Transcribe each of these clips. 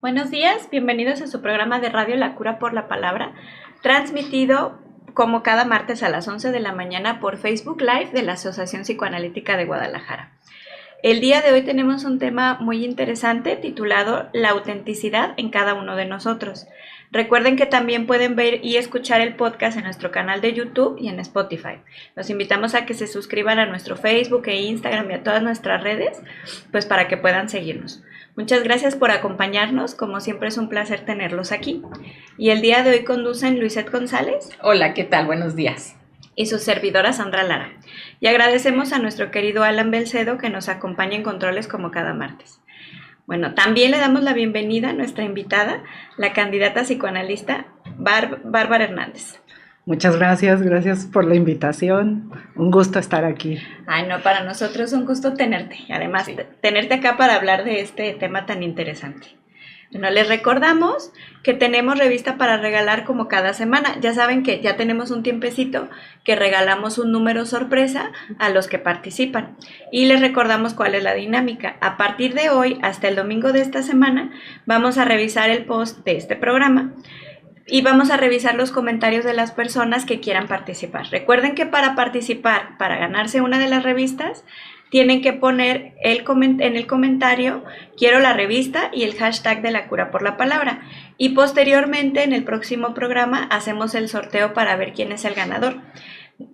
Buenos días, bienvenidos a su programa de radio La Cura por la Palabra, transmitido como cada martes a las 11 de la mañana por Facebook Live de la Asociación Psicoanalítica de Guadalajara. El día de hoy tenemos un tema muy interesante titulado La autenticidad en cada uno de nosotros. Recuerden que también pueden ver y escuchar el podcast en nuestro canal de YouTube y en Spotify. Los invitamos a que se suscriban a nuestro Facebook e Instagram y a todas nuestras redes, pues para que puedan seguirnos. Muchas gracias por acompañarnos, como siempre es un placer tenerlos aquí. Y el día de hoy conducen Luisette González. Hola, ¿qué tal? Buenos días. Y su servidora Sandra Lara. Y agradecemos a nuestro querido Alan Belcedo que nos acompaña en controles como cada martes. Bueno, también le damos la bienvenida a nuestra invitada, la candidata psicoanalista Bárbara Hernández. Muchas gracias por la invitación. Un gusto estar aquí. Ay, no, para nosotros es un gusto tenerte. Además, sí, tenerte acá para hablar de este tema tan interesante. Bueno, les recordamos que tenemos revista para regalar como cada semana. Ya saben que ya tenemos un tiempecito que regalamos un número sorpresa a los que participan. Y les recordamos cuál es la dinámica. A partir de hoy hasta el domingo de esta semana vamos a revisar el post de este programa y vamos a revisar los comentarios de las personas que quieran participar. Recuerden que para participar, para ganarse una de las revistas, tienen que poner en el comentario quiero la revista y el hashtag de La Cura por la Palabra. Y posteriormente en el próximo programa hacemos el sorteo para ver quién es el ganador.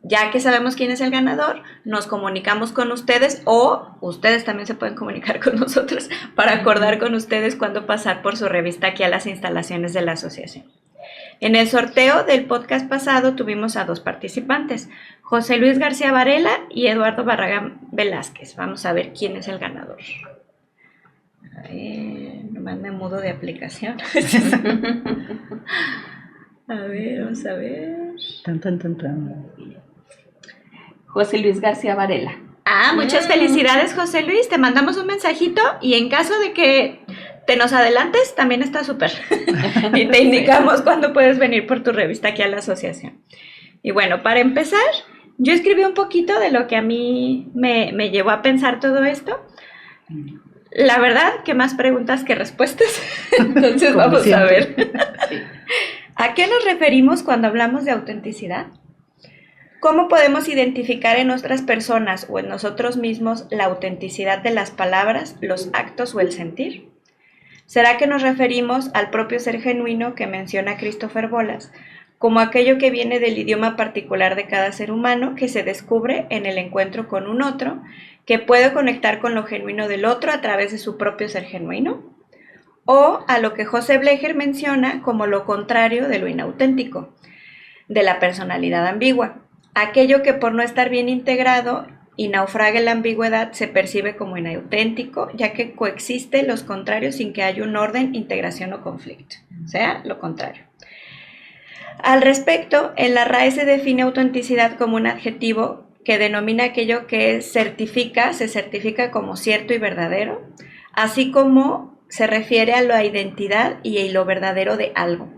Ya que sabemos quién es el ganador, nos comunicamos con ustedes o ustedes también se pueden comunicar con nosotros para acordar con ustedes cuándo pasar por su revista aquí a las instalaciones de la asociación. En el sorteo del podcast pasado tuvimos a dos participantes, José Luis García Varela y Eduardo Barragán Velázquez. Vamos a ver quién es el ganador. Me manda mudo de aplicación. A ver, vamos a ver. José Luis García Varela. Muchas felicidades, José Luis. Te mandamos un mensajito y en caso de que te nos adelantes, también está súper. Y te indicamos cuándo puedes venir por tu revista aquí a la asociación. Y bueno, para empezar, yo escribí un poquito de lo que a mí me llevó a pensar todo esto. La verdad, que más preguntas que respuestas. Entonces vamos a ver. ¿A qué nos referimos cuando hablamos de autenticidad? ¿Cómo podemos identificar en otras personas o en nosotros mismos la autenticidad de las palabras, los actos o el sentir? ¿Será que nos referimos al propio ser genuino que menciona Christopher Bolas, como aquello que viene del idioma particular de cada ser humano que se descubre en el encuentro con un otro, que puede conectar con lo genuino del otro a través de su propio ser genuino? ¿O a lo que José Blecher menciona como lo contrario de lo inauténtico, de la personalidad ambigua, aquello que por no estar bien integrado y naufraga en la ambigüedad se percibe como inauténtico, ya que coexiste los contrarios sin que haya un orden, integración o conflicto, o sea, lo contrario. Al respecto, en la RAE se define autenticidad como un adjetivo que denomina aquello que se certifica como cierto y verdadero, así como se refiere a la identidad y lo verdadero de algo.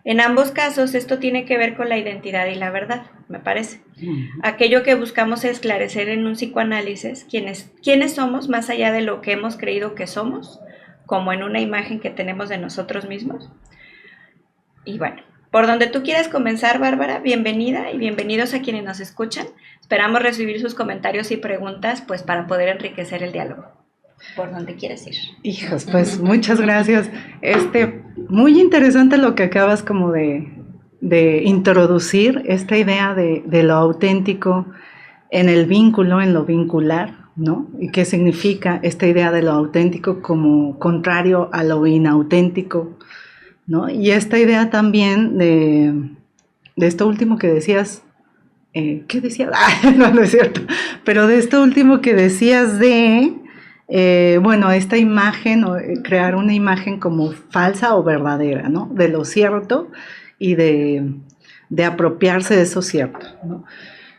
En ambos casos, esto tiene que ver con la identidad y la verdad, me parece. Aquello que buscamos esclarecer en un psicoanálisis, quiénes somos más allá de lo que hemos creído que somos, como en una imagen que tenemos de nosotros mismos. Y bueno, por donde tú quieras comenzar, Bárbara, bienvenida y bienvenidos a quienes nos escuchan. Esperamos recibir sus comentarios y preguntas, pues para poder enriquecer el diálogo. ¿Por dónde quieres ir? Hijos, pues muchas gracias. Muy interesante lo que acabas como de introducir, esta idea de lo auténtico en el vínculo, en lo vincular, ¿no? Y qué significa esta idea de lo auténtico como contrario a lo inauténtico, ¿no? Y esta idea también de esto último que decías, ¿qué decías? No es cierto, pero de esto último que decías esta imagen, crear una imagen como falsa o verdadera, ¿no? De lo cierto y de apropiarse de eso cierto, ¿no?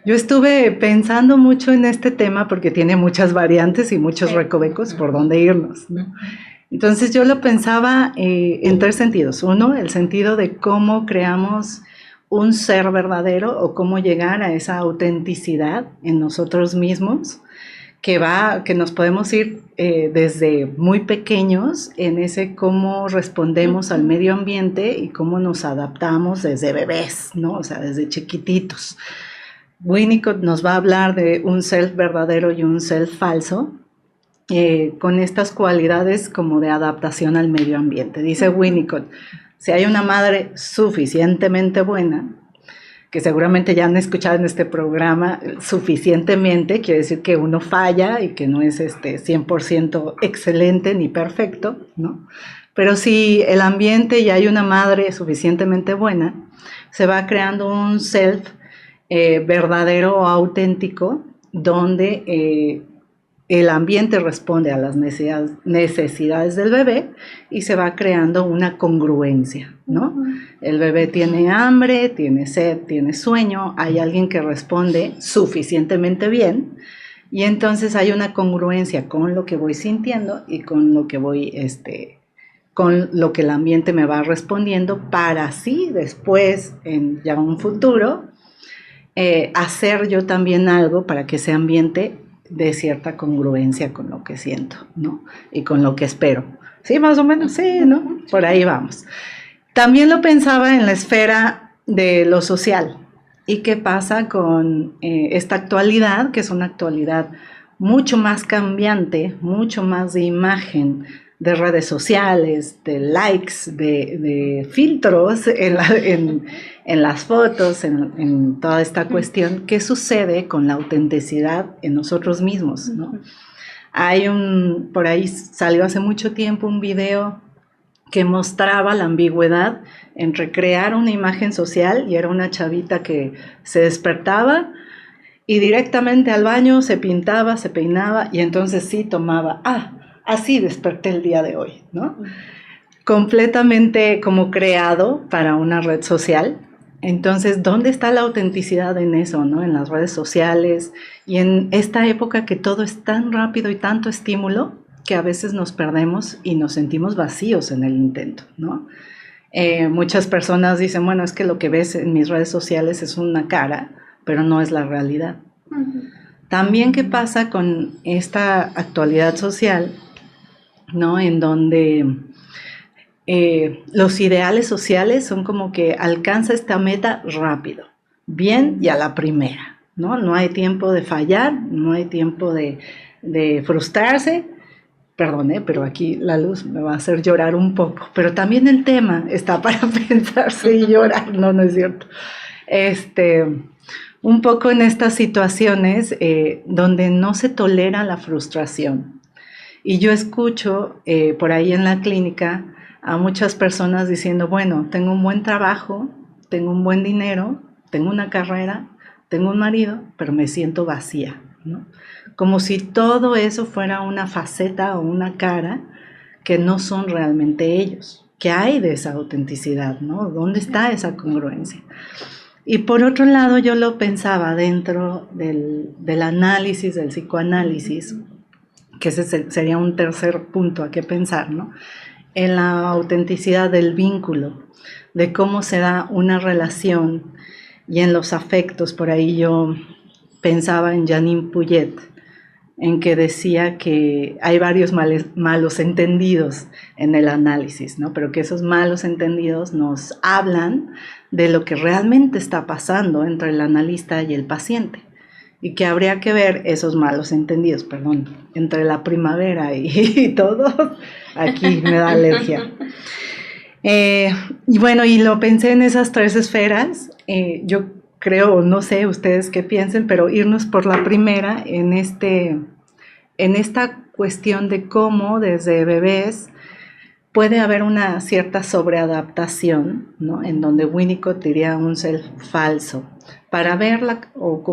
Yo estuve pensando mucho en este tema porque tiene muchas variantes y muchos recovecos por donde irnos, ¿no? Entonces yo lo pensaba en tres sentidos. Uno, el sentido de cómo creamos un ser verdadero o cómo llegar a esa autenticidad en nosotros mismos, que nos podemos ir desde muy pequeños en ese cómo respondemos al medio ambiente y cómo nos adaptamos desde bebés, ¿no? O sea, desde chiquititos. Winnicott nos va a hablar de un self verdadero y un self falso, con estas cualidades como de adaptación al medio ambiente. Dice Winnicott, si hay una madre suficientemente buena, que seguramente ya han escuchado en este programa, suficientemente quiere decir que uno falla y que no es 100% excelente ni perfecto, ¿no? Pero si el ambiente y hay una madre suficientemente buena, se va creando un self verdadero o auténtico, donde el ambiente responde a las necesidades del bebé y se va creando una congruencia, ¿no? El bebé tiene hambre, tiene sed, tiene sueño, hay alguien que responde suficientemente bien y entonces hay una congruencia con lo que voy sintiendo y con lo que con lo que el ambiente me va respondiendo, para así después, en ya un futuro, hacer yo también algo para que ese ambiente de cierta congruencia con lo que siento, ¿no? Y con lo que espero. Sí, más o menos, sí, ¿no? Por ahí vamos. También lo pensaba en la esfera de lo social. ¿Y qué pasa con esta actualidad, que es una actualidad mucho más cambiante, mucho más de imagen, de redes sociales, de likes, de filtros en las fotos, en toda esta cuestión? ¿Qué sucede con la autenticidad en nosotros mismos, ¿no? Por ahí salió hace mucho tiempo un video que mostraba la ambigüedad entre crear una imagen social, y era una chavita que se despertaba y directamente al baño se pintaba, se peinaba y entonces sí tomaba, así desperté el día de hoy, ¿no? Completamente como creado para una red social. Entonces, ¿dónde está la autenticidad en eso, ¿no? En las redes sociales y en esta época que todo es tan rápido y tanto estímulo que a veces nos perdemos y nos sentimos vacíos en el intento, ¿no? Muchas personas dicen, bueno, es que lo que ves en mis redes sociales es una cara, pero no es la realidad. También, ¿qué pasa con esta actualidad social, ¿no? En donde los ideales sociales son como que alcanza esta meta rápido, bien y a la primera, ¿no? No hay tiempo de fallar, no hay tiempo de frustrarse. Perdón, pero aquí la luz me va a hacer llorar un poco, pero también el tema está para pensarse y llorar, no es cierto. Un poco en estas situaciones donde no se tolera la frustración. Y yo escucho por ahí en la clínica a muchas personas diciendo, bueno, tengo un buen trabajo, tengo un buen dinero, tengo una carrera, tengo un marido, pero me siento vacía, ¿no? Como si todo eso fuera una faceta o una cara que no son realmente ellos. ¿Qué hay de esa autenticidad, no? ¿Dónde está esa congruencia? Y por otro lado, yo lo pensaba dentro del análisis, del psicoanálisis, que ese sería un tercer punto a qué pensar, ¿no? En la autenticidad del vínculo, de cómo se da una relación y en los afectos. Por ahí yo pensaba en Janine Puyet, en que decía que hay varios malos entendidos en el análisis, ¿no? Pero que esos malos entendidos nos hablan de lo que realmente está pasando entre el analista y el paciente, y que habría que ver esos malos entendidos, entre la primavera y todo, aquí me da alergia. Y bueno, y lo pensé en esas tres esferas. Yo creo, no sé ustedes qué piensen, pero irnos por la primera en esta cuestión de cómo desde bebés puede haber una cierta sobreadaptación, ¿no? En donde Winnicott diría un self falso, para verla o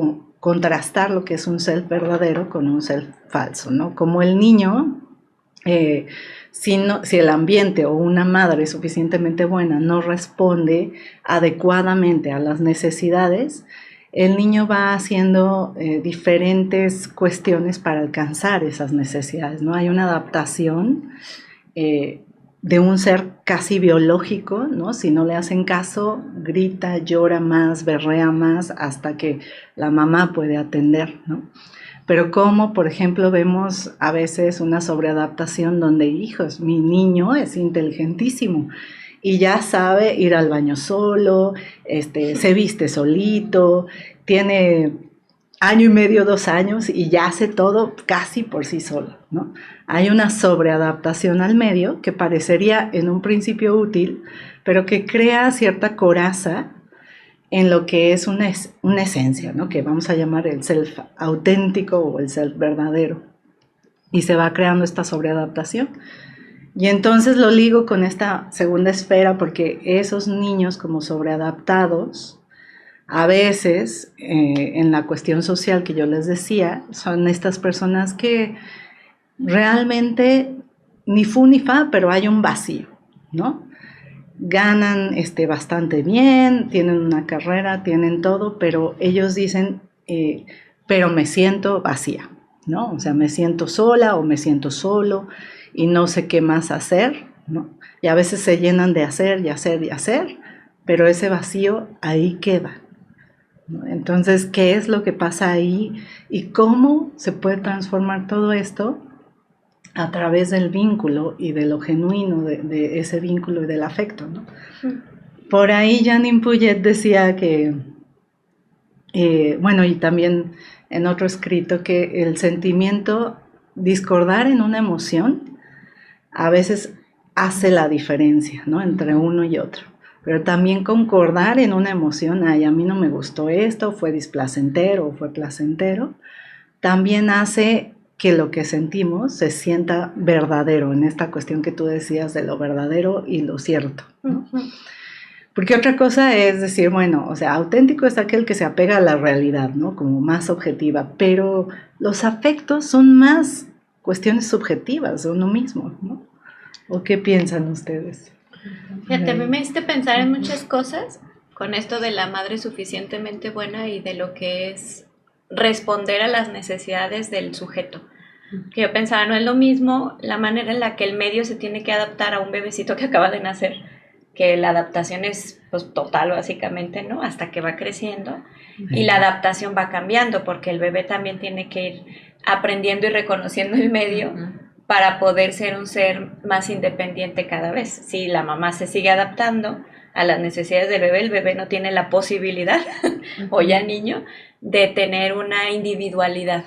contrastar lo que es un self verdadero con un self falso, ¿no? Como el niño, si el ambiente o una madre suficientemente buena no responde adecuadamente a las necesidades, el niño va haciendo diferentes cuestiones para alcanzar esas necesidades, ¿no? Hay una adaptación de un ser casi biológico, ¿no? Si no le hacen caso, grita, llora más, berrea más, hasta que la mamá puede atender, ¿no? Pero como, por ejemplo, vemos a veces una sobreadaptación donde, hijos, mi niño es inteligentísimo y ya sabe ir al baño solo, se viste solito, tiene año y medio, 2 años y ya hace todo casi por sí solo, ¿no? Hay una sobreadaptación al medio que parecería en un principio útil, pero que crea cierta coraza en lo que es una esencia, ¿no? Que vamos a llamar el self auténtico o el self verdadero. Y se va creando esta sobreadaptación. Y entonces lo ligo con esta segunda esfera porque esos niños como sobreadaptados, a veces en la cuestión social que yo les decía, son estas personas que realmente ni fu ni fa, pero hay un vacío, ¿no? Ganan bastante bien, tienen una carrera, tienen todo, pero ellos dicen, pero me siento vacía, ¿no? O sea, me siento sola o me siento solo y no sé qué más hacer, ¿no? Y a veces se llenan de hacer y hacer y hacer, pero ese vacío ahí queda, ¿no? Entonces, ¿qué es lo que pasa ahí y cómo se puede transformar todo esto a través del vínculo y de lo genuino de ese vínculo y del afecto, ¿no? Por ahí Janine Puyet decía que, bueno, y también en otro escrito, que el sentimiento, discordar en una emoción, a veces hace la diferencia, ¿no? Entre uno y otro. Pero también concordar en una emoción, ay, a mí no me gustó esto, fue displacentero o fue placentero, también hace que lo que sentimos se sienta verdadero, en esta cuestión que tú decías de lo verdadero y lo cierto, ¿no? Porque otra cosa es decir, bueno, o sea, auténtico es aquel que se apega a la realidad, ¿no? Como más objetiva, pero los afectos son más cuestiones subjetivas de uno mismo, ¿no? ¿O qué piensan ustedes? Fíjate, a mí me hiciste pensar en muchas cosas con esto de la madre suficientemente buena y de lo que es responder a las necesidades del sujeto. Que yo pensaba, no es lo mismo la manera en la que el medio se tiene que adaptar a un bebecito que acaba de nacer, que la adaptación es pues total básicamente, ¿no? Hasta que va creciendo y la adaptación va cambiando porque el bebé también tiene que ir aprendiendo y reconociendo el medio para poder ser un ser más independiente cada vez. Si la mamá se sigue adaptando a las necesidades del bebé, el bebé no tiene la posibilidad, o ya niño, de tener una individualidad.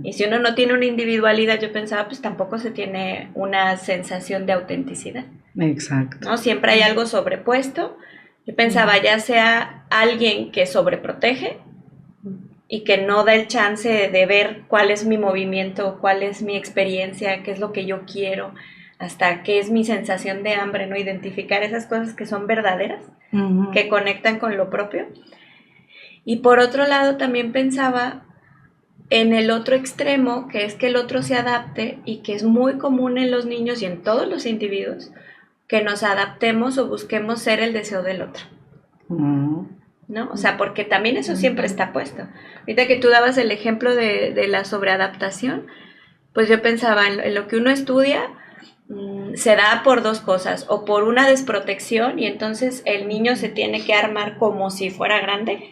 Y si uno no tiene una individualidad, yo pensaba, pues tampoco se tiene una sensación de autenticidad. Exacto. ¿No? Siempre hay algo sobrepuesto. Yo pensaba, ya sea alguien que sobreprotege y que no da el chance de ver cuál es mi movimiento, cuál es mi experiencia, qué es lo que yo quiero, hasta qué es mi sensación de hambre, ¿no? Identificar esas cosas que son verdaderas, que conectan con lo propio. Y por otro lado también pensaba en el otro extremo, que es que el otro se adapte y que es muy común en los niños y en todos los individuos, que nos adaptemos o busquemos ser el deseo del otro. ¿No? O sea, porque también eso siempre está puesto. Ahorita que tú dabas el ejemplo de la sobreadaptación, pues yo pensaba en lo que uno estudia, se da por dos cosas, o por una desprotección y entonces el niño se tiene que armar como si fuera grande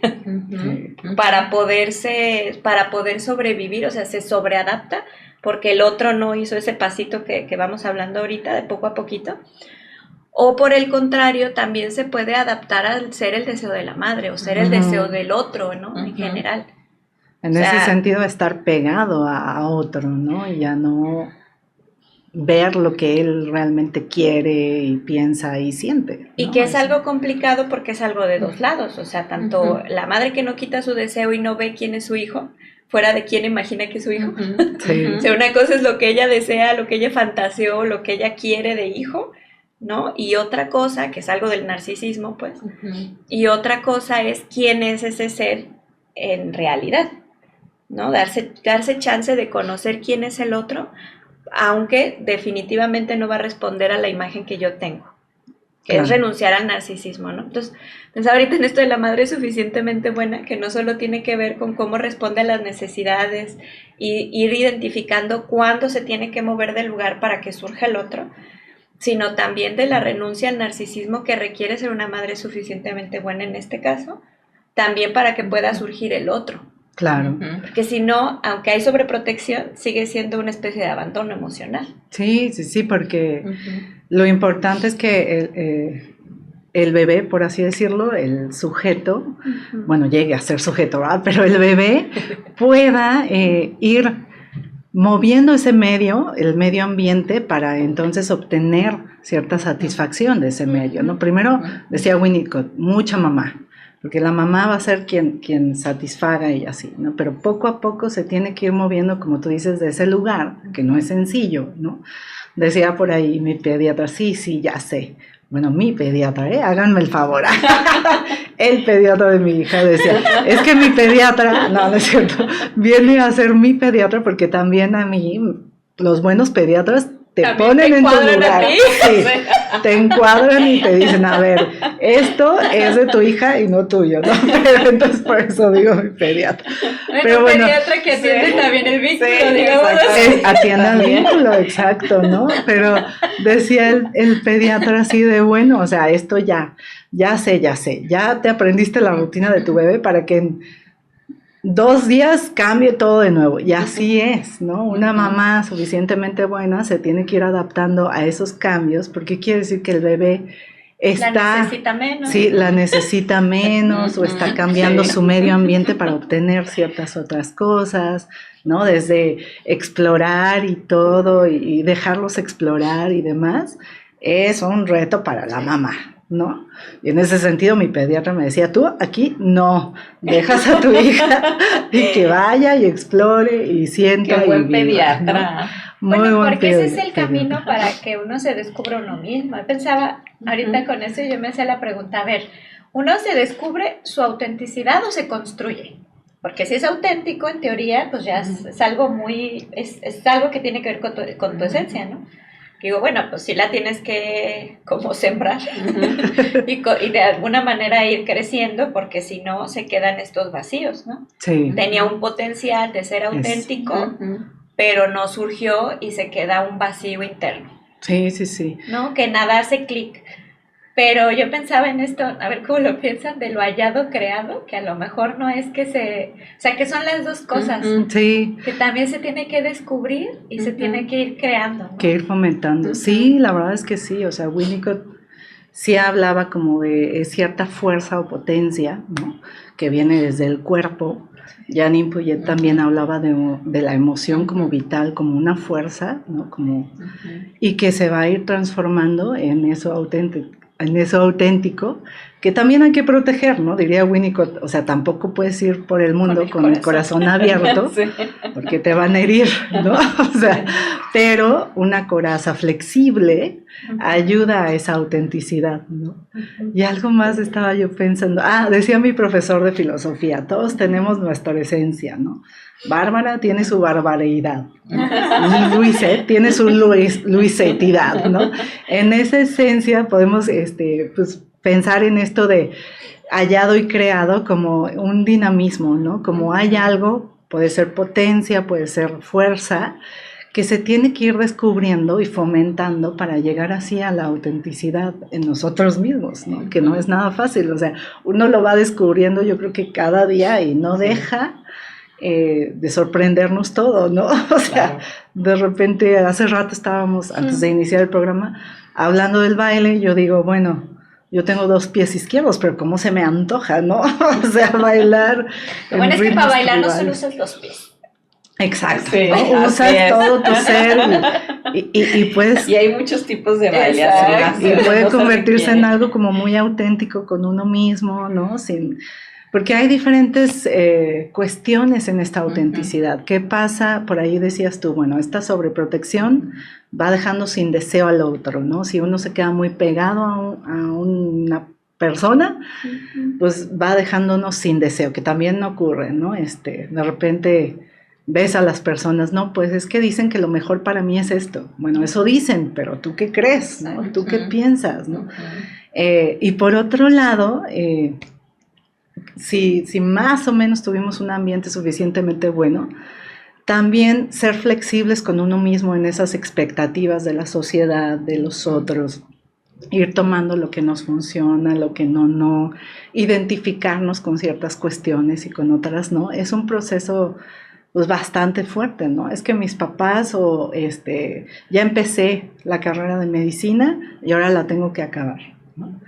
para poder sobrevivir, o sea, se sobreadapta porque el otro no hizo ese pasito que vamos hablando ahorita de poco a poquito. O por el contrario, también se puede adaptar al ser el deseo de la madre o ser el deseo del otro, ¿no? En general. En ese sentido, estar pegado a otro, ¿no? Y ya no ver lo que él realmente quiere y piensa y siente, ¿no? Y que es algo complicado porque es algo de dos lados, o sea, tanto la madre que no quita su deseo y no ve quién es su hijo, fuera de quién imagina que es su hijo. Sí. O sea, una cosa es lo que ella desea, lo que ella fantaseó, lo que ella quiere de hijo, ¿no? Y otra cosa, que es algo del narcisismo, pues, y otra cosa es quién es ese ser en realidad, ¿no? Darse chance de conocer quién es el otro, aunque definitivamente no va a responder a la imagen que yo tengo, que es renunciar al narcisismo, ¿no? Entonces, pensaba ahorita en esto de la madre suficientemente buena, que no solo tiene que ver con cómo responde a las necesidades y ir identificando cuándo se tiene que mover del lugar para que surja el otro, sino también de la renuncia al narcisismo que requiere ser una madre suficientemente buena en este caso, también para que pueda surgir el otro. Claro. Porque si no, aunque hay sobreprotección, sigue siendo una especie de abandono emocional. Sí, sí, sí, porque lo importante es que el bebé, por así decirlo, el sujeto, bueno, llegue a ser sujeto, ¿verdad? Pero el bebé pueda ir moviendo ese medio, el medio ambiente, para entonces obtener cierta satisfacción de ese medio, ¿no? Primero, decía Winnicott, mucha mamá, porque la mamá va a ser quien satisfaga y así, ¿no? Pero poco a poco se tiene que ir moviendo, como tú dices, de ese lugar, que no es sencillo, ¿no? Decía por ahí mi pediatra, sí, ya sé. Bueno, mi pediatra, háganme el favor. El pediatra de mi hija decía, es que mi pediatra, no es cierto, viene a ser mi pediatra porque también a mí, los buenos pediatras te ponen en tu lugar. Sí, te encuadran y te dicen, a ver, esto es de tu hija y no tuyo, ¿no? Pero entonces por eso digo mi pediatra. Pero bueno, pediatra que atiende también el vínculo, digamos. Atiende el vínculo, exacto, ¿no? Pero decía el pediatra así de, bueno, o sea, esto ya sé, ya te aprendiste la rutina de tu bebé para que en 2 días cambie todo de nuevo. Y así es, ¿no? Una mamá suficientemente buena se tiene que ir adaptando a esos cambios, porque quiere decir que el bebé la necesita menos. Sí, la necesita menos, o está cambiando su medio ambiente para obtener ciertas otras cosas, ¿no? Desde explorar y todo, y dejarlos explorar y demás, es un reto para la mamá, ¿no? Y en ese sentido mi pediatra me decía, tú aquí no, dejas a tu hija y que vaya y explore y sienta. Qué buen viva, pediatra. ¿no? Muy bueno, buen porque ese es el pediatra. camino para que uno se descubra uno mismo. Yo pensaba, ahorita con eso yo me hacía la pregunta, a ver, ¿uno se descubre su autenticidad o se construye? Porque si es auténtico, en teoría, pues ya es algo muy, es algo que tiene que ver con tu esencia, ¿no? Digo, bueno, pues sí la tienes que como sembrar y de alguna manera ir creciendo, porque si no se quedan estos vacíos, ¿no? Sí. Tenía un potencial de ser auténtico, pero no surgió y se queda un vacío interno. Sí. ¿No? Que nada hace clic. Pero yo pensaba en esto, a ver cómo lo piensan, de lo hallado creado, que a lo mejor no es que o sea, que son las dos cosas. Sí. Que también se tiene que descubrir y se tiene que ir creando, ¿no? Que ir fomentando. Sí, la verdad es que sí, o sea, Winnicott sí hablaba como de cierta fuerza o potencia, ¿no? Que viene desde el cuerpo. Janine Puyet también hablaba de la emoción como vital, como una fuerza, ¿no? Como, y que se va a ir transformando en eso auténtico, que también hay que proteger, ¿no? Diría Winnicott, o sea, tampoco puedes ir por el mundo con el corazón abierto, sí, porque te van a herir, ¿no? O sea, pero una coraza flexible ayuda a esa autenticidad, ¿no? Y algo más estaba yo pensando, decía mi profesor de filosofía, todos tenemos nuestra esencia, ¿no? Bárbara tiene su barbaridad, ¿no? Luiset tiene su luisetidad, ¿no? En esa esencia podemos pues, pensar en esto de hallado y creado como un dinamismo, ¿no? Como hay algo, puede ser potencia, puede ser fuerza, que se tiene que ir descubriendo y fomentando para llegar así a la autenticidad en nosotros mismos, ¿no? Que no es nada fácil, o sea, uno lo va descubriendo yo creo que cada día y no deja de sorprendernos todo, ¿no? O sea, de repente, hace rato estábamos, antes de iniciar el programa, hablando del baile, yo digo, bueno, yo tengo 2 pies izquierdos, pero ¿cómo se me antoja, no? O sea, bailar. Lo bueno es que para bailar no solo usas 2 pies. Exacto, sí, ¿no? Usas todo tu ser y puedes... Y hay muchos tipos de baile. Y puede convertirse en algo como muy auténtico con uno mismo, ¿no? Porque hay diferentes cuestiones en esta autenticidad. ¿Qué pasa? Por ahí decías tú, bueno, esta sobreprotección va dejando sin deseo al otro, ¿no? Si uno se queda muy pegado a una persona, pues va dejándonos sin deseo, que también no ocurre, ¿no? De repente ves a las personas, no, pues es que dicen que lo mejor para mí es esto. Bueno, eso dicen, pero ¿tú qué crees, no? ¿Tú qué piensas, no? Y por otro lado... Si más o menos tuvimos un ambiente suficientemente bueno, también ser flexibles con uno mismo en esas expectativas de la sociedad, de los otros, ir tomando lo que nos funciona, lo que no, identificarnos con ciertas cuestiones y con otras no. Es un proceso pues bastante fuerte, ¿no? Es que mis papás ya empecé la carrera de medicina y ahora la tengo que acabar, ¿no?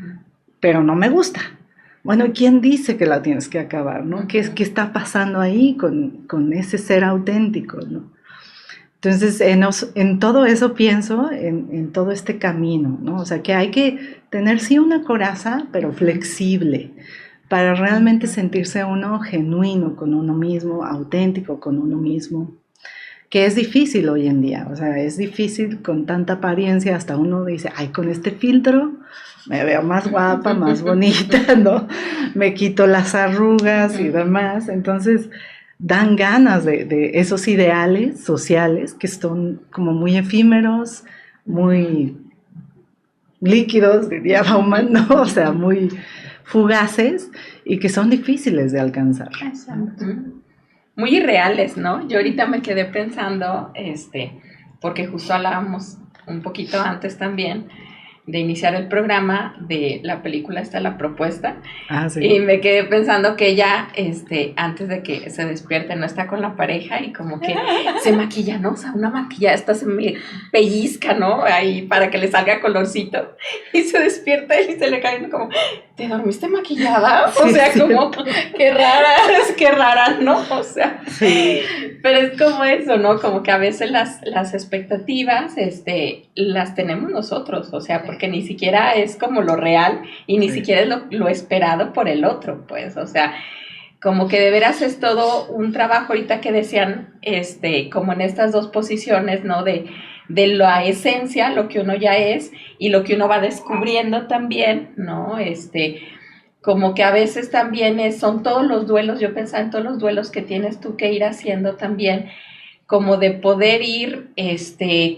Pero no me gusta. Bueno, ¿quién dice que la tienes que acabar, no? ¿Qué está pasando ahí con ese ser auténtico, no? Entonces, en todo eso pienso, en todo este camino, ¿no? O sea, que hay que tener sí una coraza, pero flexible, para realmente sentirse uno genuino con uno mismo, auténtico con uno mismo, que es difícil hoy en día. O sea, es difícil con tanta apariencia, hasta uno dice, ay, con este filtro me veo más guapa, más bonita, ¿no? Me quito las arrugas y demás. Entonces, dan ganas de esos ideales sociales que son como muy efímeros, muy líquidos, diría Bauman, ¿no? O sea, muy fugaces y que son difíciles de alcanzar. Exacto. Muy irreales, ¿no? Yo ahorita me quedé pensando, porque justo hablábamos un poquito antes también de iniciar el programa de la película esta La Propuesta. Sí. Y me quedé pensando que ella, antes de que se despierte, no está con la pareja y como que se maquilla, ¿no? O sea, una maquilla, esta se me pellizca, ¿no? Ahí para que le salga colorcito. Y se despierta y se le cae como, ¿te dormiste maquillada? O sea, sí, como, qué rara, ¿no? O sea, sí. Pero es como eso, ¿no? Como que a veces las expectativas, las tenemos nosotros, o sea, porque ni siquiera es como lo real y ni siquiera es lo esperado por el otro, pues, o sea, como que de veras es todo un trabajo ahorita que decían, como en estas dos posiciones, ¿no? De la esencia, lo que uno ya es y lo que uno va descubriendo también, ¿no? Como que a veces también son todos los duelos, yo pensaba en todos los duelos que tienes tú que ir haciendo también, como de poder ir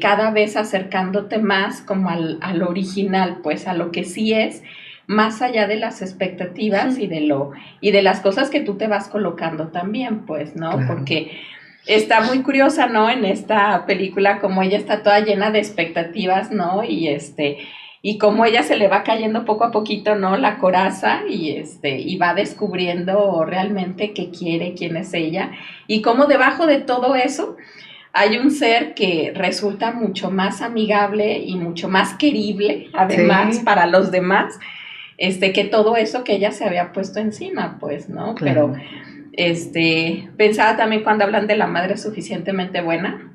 cada vez acercándote más como al original, pues a lo que sí es, más allá de las expectativas y de las cosas que tú te vas colocando también, pues, ¿no? Claro. Porque está muy curiosa, ¿no? En esta película, como ella está toda llena de expectativas, ¿no? Y como ella se le va cayendo poco a poquito, ¿no? La coraza y va descubriendo realmente qué quiere, quién es ella. Y cómo debajo de todo eso hay un ser que resulta mucho más amigable y mucho más querible, además, sí, para los demás, que todo eso que ella se había puesto encima, pues, ¿no? Claro. Pero, pensaba también cuando hablan de la madre suficientemente buena,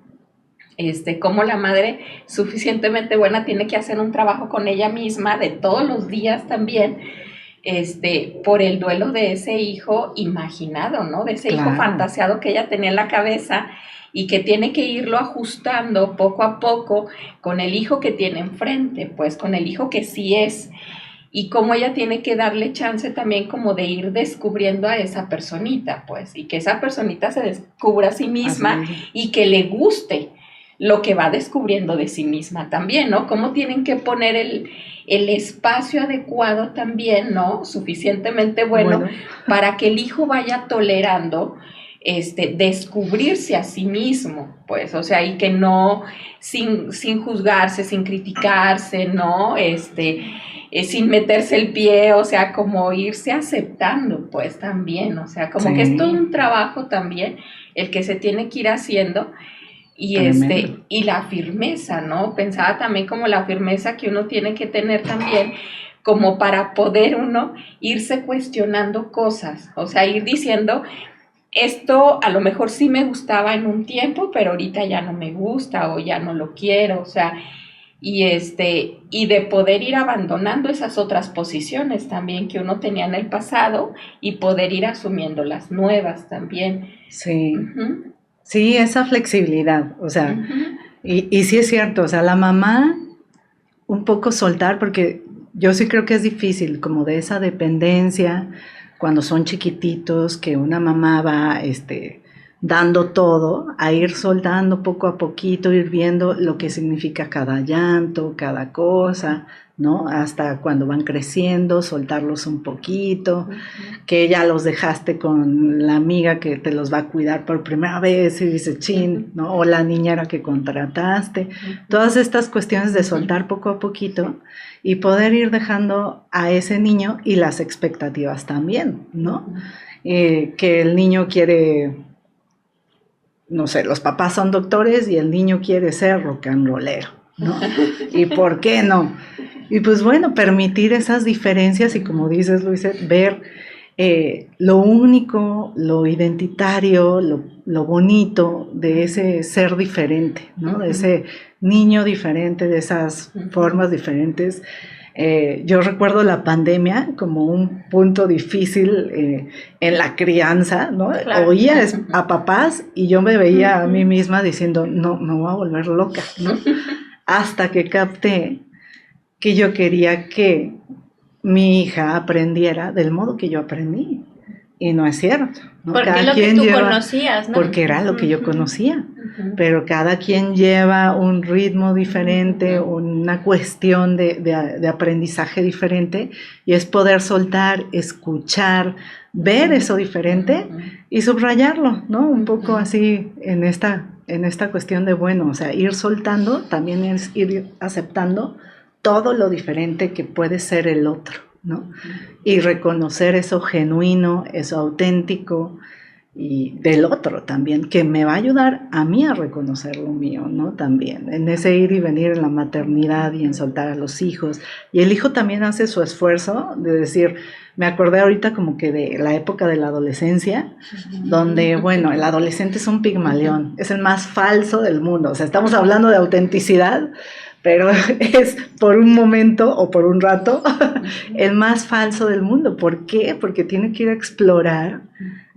cómo la madre suficientemente buena tiene que hacer un trabajo con ella misma de todos los días también, por el duelo de ese hijo imaginado, ¿no? De ese claro. hijo fantaseado que ella tenía en la cabeza y que tiene que irlo ajustando poco a poco con el hijo que tiene enfrente, pues con el hijo que sí es, y cómo ella tiene que darle chance también como de ir descubriendo a esa personita, pues, y que esa personita se descubra a sí misma y que le guste lo que va descubriendo de sí misma también, ¿no? Cómo tienen que poner el espacio adecuado también, ¿no? Suficientemente bueno para que el hijo vaya tolerando descubrirse a sí mismo, pues, o sea, y que no, sin juzgarse, sin criticarse, ¿no? Sin meterse el pie, o sea, como irse aceptando, pues, también, o sea, como sí. que es todo un trabajo también el que se tiene que ir haciendo. Y y la firmeza, ¿no? Pensaba también como la firmeza que uno tiene que tener también como para poder uno irse cuestionando cosas, o sea, ir diciendo, esto a lo mejor sí me gustaba en un tiempo, pero ahorita ya no me gusta o ya no lo quiero, o sea, y de poder ir abandonando esas otras posiciones también que uno tenía en el pasado y poder ir asumiendo las nuevas también. Sí. Uh-huh. Sí, esa flexibilidad, o sea, uh-huh. y sí es cierto, o sea, la mamá un poco soltar, porque yo sí creo que es difícil, como de esa dependencia, cuando son chiquititos, que una mamá va, dando todo, a ir soltando poco a poquito, ir viendo lo que significa cada llanto, cada cosa, ¿no? Hasta cuando van creciendo, soltarlos un poquito, que ya los dejaste con la amiga que te los va a cuidar por primera vez y dice, chin, ¿no? O la niñera que contrataste. Todas estas cuestiones de soltar poco a poquito y poder ir dejando a ese niño y las expectativas también, ¿no? Que el niño quiere, no sé, los papás son doctores y el niño quiere ser rock and rollero, ¿no? ¿Y por qué no? Y pues bueno, permitir esas diferencias y como dices, Luisa, ver lo único, lo identitario, lo bonito de ese ser diferente, ¿no? De ese niño diferente, de esas formas diferentes. Yo recuerdo la pandemia como un punto difícil en la crianza, ¿no? Claro. Oía a papás y yo me veía a mí misma diciendo, no, me voy a volver loca, ¿no? Hasta que capté que yo quería que mi hija aprendiera del modo que yo aprendí. Y no es cierto, ¿no? Porque Cada es lo que quien tú lleva, conocías, ¿no? porque era lo que yo conocía. Pero cada quien lleva un ritmo diferente, una cuestión de aprendizaje diferente, y es poder soltar, escuchar, ver eso diferente y subrayarlo, ¿no? Un poco así en esta cuestión de, bueno, o sea, ir soltando también es ir aceptando todo lo diferente que puede ser el otro, ¿no? Y reconocer eso genuino, eso auténtico y del otro también, que me va a ayudar a mí a reconocer lo mío, ¿no? También, en ese ir y venir en la maternidad y en soltar a los hijos. Y el hijo también hace su esfuerzo de decir, me acordé ahorita como que de la época de la adolescencia, donde, bueno, el adolescente es un pigmalión, es el más falso del mundo, o sea, estamos hablando de autenticidad, pero es por un momento o por un rato el más falso del mundo. ¿Por qué? Porque tiene que ir a explorar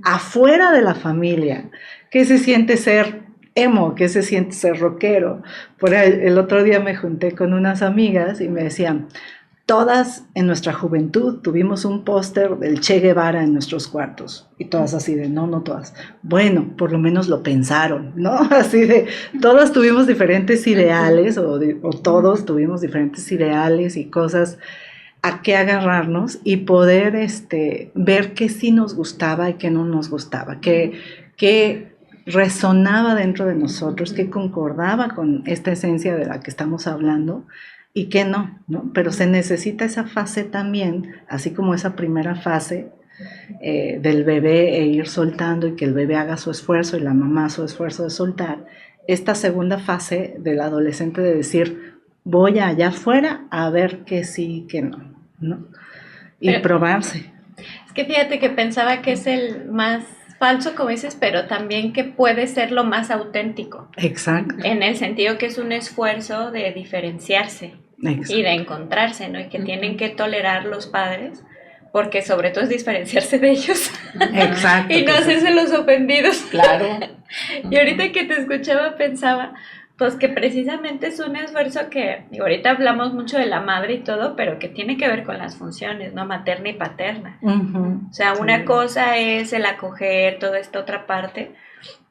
afuera de la familia qué se siente ser emo, qué se siente ser rockero. Por ahí, el otro día me junté con unas amigas y me decían, todas en nuestra juventud tuvimos un póster del Che Guevara en nuestros cuartos. Y todas así de, no todas. Bueno, por lo menos lo pensaron, ¿no? Así de, todas tuvimos diferentes ideales o todos tuvimos diferentes ideales y cosas a qué agarrarnos y poder ver qué sí nos gustaba y qué no nos gustaba, qué resonaba dentro de nosotros, qué concordaba con esta esencia de la que estamos hablando y qué no, ¿no? Pero se necesita esa fase también, así como esa primera fase del bebé e ir soltando y que el bebé haga su esfuerzo y la mamá su esfuerzo de soltar, esta segunda fase del adolescente de decir, voy allá afuera a ver qué sí y qué no, ¿no? Y Pero, probarse. Es que fíjate que pensaba que es el más falso, como dices, pero también que puede ser lo más auténtico. Exacto. En el sentido que es un esfuerzo de diferenciarse. Exacto. Y de encontrarse, ¿no? Y que tienen que tolerar los padres, porque sobre todo es diferenciarse de ellos. Exacto. Y no hacerse los ofendidos. Claro. Y ahorita que te escuchaba pensaba, pues que precisamente es un esfuerzo que, y ahorita hablamos mucho de la madre y todo, pero que tiene que ver con las funciones, ¿no? Materna y paterna. O sea, una cosa es el acoger toda esta otra parte,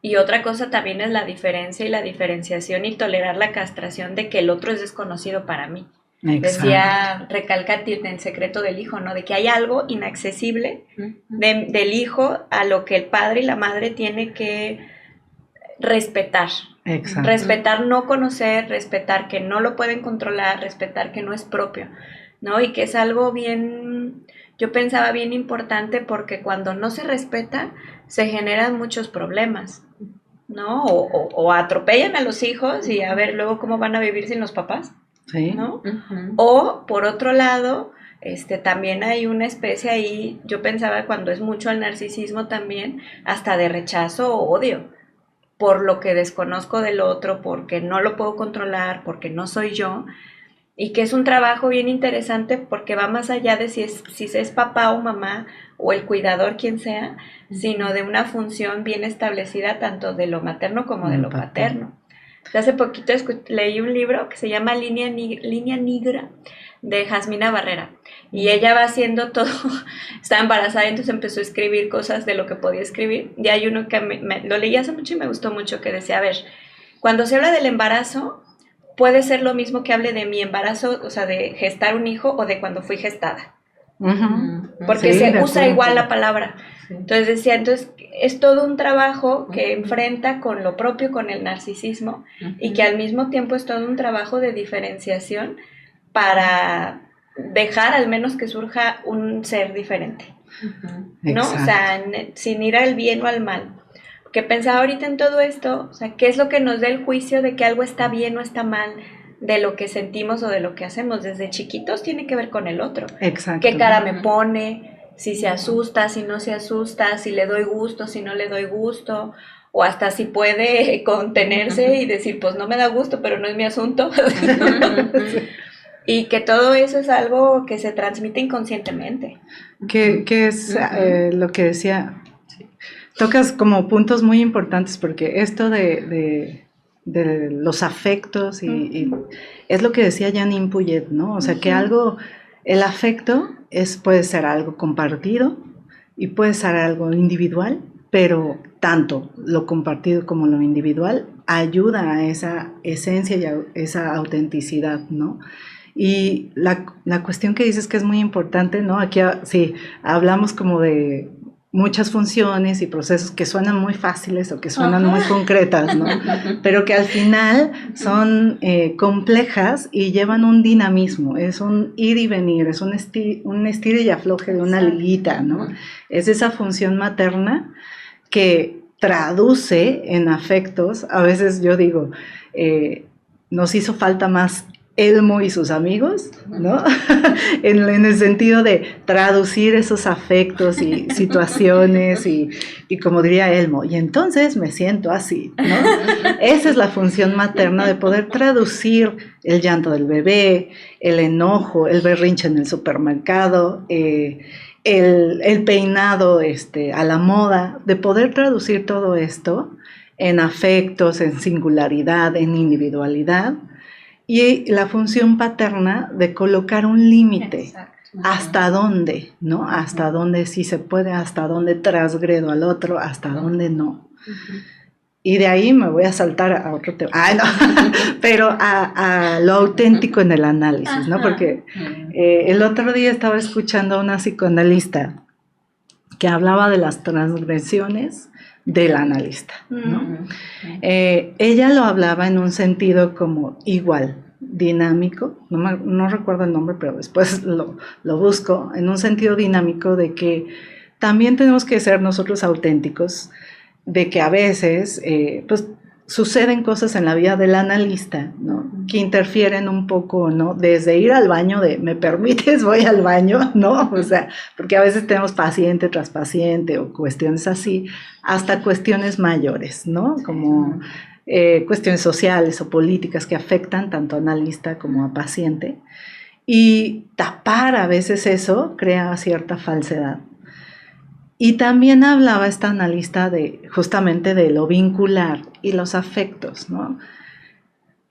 y otra cosa también es la diferencia y la diferenciación y tolerar la castración de que el otro es desconocido para mí. Exacto. Decía, recalca el secreto del hijo, ¿no? De que hay algo inaccesible del hijo a lo que el padre y la madre tienen que respetar. Exacto. Respetar no conocer, respetar que no lo pueden controlar, respetar que no es propio, ¿no? Y que es algo bien, yo pensaba bien importante, porque cuando no se respeta se generan muchos problemas, ¿no? O atropellan a los hijos y a ver luego cómo van a vivir sin los papás, ¿sí? ¿No? O por otro lado, también hay una especie ahí, yo pensaba cuando es mucho el narcisismo también, hasta de rechazo o odio, por lo que desconozco del otro, porque no lo puedo controlar, porque no soy yo, y que es un trabajo bien interesante porque va más allá de si es papá o mamá o el cuidador, quien sea, sino de una función bien establecida tanto de lo materno como de lo paterno. Hace poquito leí un libro que se llama Línea Negra, de Jasmina Barrera. Y ella va haciendo todo, estaba embarazada, entonces empezó a escribir cosas de lo que podía escribir. Y hay uno que lo leí hace mucho y me gustó mucho, que decía, a ver, cuando se habla del embarazo, puede ser lo mismo que hable de mi embarazo, o sea, de gestar un hijo o de cuando fui gestada. Porque Sí, se usa acuerdo. igual la palabra. Entonces decía, entonces es todo un trabajo que enfrenta con lo propio, con el narcisismo, y que al mismo tiempo es todo un trabajo de diferenciación para dejar al menos que surja un ser diferente, ¿no? Exacto. O sea, sin ir al bien o al mal. Porque pensaba ahorita en todo esto, o sea, ¿qué es lo que nos da el juicio de que algo está bien o está mal, de lo que sentimos o de lo que hacemos? Desde chiquitos tiene que ver con el otro. Exacto. ¿Qué cara me pone? Si se asusta, si no se asusta, si le doy gusto, si no le doy gusto, o hasta si puede contenerse y decir, pues no me da gusto, pero no es mi asunto. Y que todo eso es algo que se transmite inconscientemente. Que es lo que decía, tocas como puntos muy importantes, porque esto de los afectos y es lo que decía Janine Puyet, ¿no? O sea, que algo, el afecto puede ser algo compartido y puede ser algo individual, pero tanto lo compartido como lo individual ayuda a esa esencia y a esa autenticidad, ¿no? Y la cuestión que dices que es muy importante, ¿no? Aquí sí, hablamos como de muchas funciones y procesos que suenan muy fáciles o que suenan muy concretas, ¿no? Pero que al final son complejas y llevan un dinamismo, es un ir y venir, es un estire y afloje de una liguita, ¿no? Es esa función materna que traduce en afectos. A veces yo digo, nos hizo falta más Elmo y sus amigos, ¿no? en el sentido de traducir esos afectos y situaciones y como diría Elmo, y entonces me siento así, ¿no? Esa es la función materna, de poder traducir el llanto del bebé, el enojo, el berrinche en el supermercado, el peinado a la moda, de poder traducir todo esto en afectos, en singularidad, en individualidad. Y la función paterna de colocar un límite. ¿Hasta dónde? ¿No? Hasta dónde sí se puede, hasta dónde transgredo al otro, hasta dónde no. Y de ahí me voy a saltar a otro tema. No. Pero a lo auténtico en el análisis, ¿no? Porque el otro día estaba escuchando a una psicoanalista que hablaba de las transgresiones del analista, ¿no? Ella lo hablaba en un sentido como igual, dinámico, no recuerdo el nombre, pero después lo busco, en un sentido dinámico de que también tenemos que ser nosotros auténticos, de que a veces pues suceden cosas en la vida del analista, ¿no? Que interfieren un poco, ¿no? Desde ir al baño, ¿me permites? Voy al baño, ¿no? O sea, porque a veces tenemos paciente tras paciente o cuestiones así, hasta cuestiones mayores, ¿no? Como cuestiones sociales o políticas que afectan tanto a analista como a paciente. Y tapar a veces eso crea cierta falsedad. Y también hablaba esta analista justamente de lo vincular y los afectos, ¿no?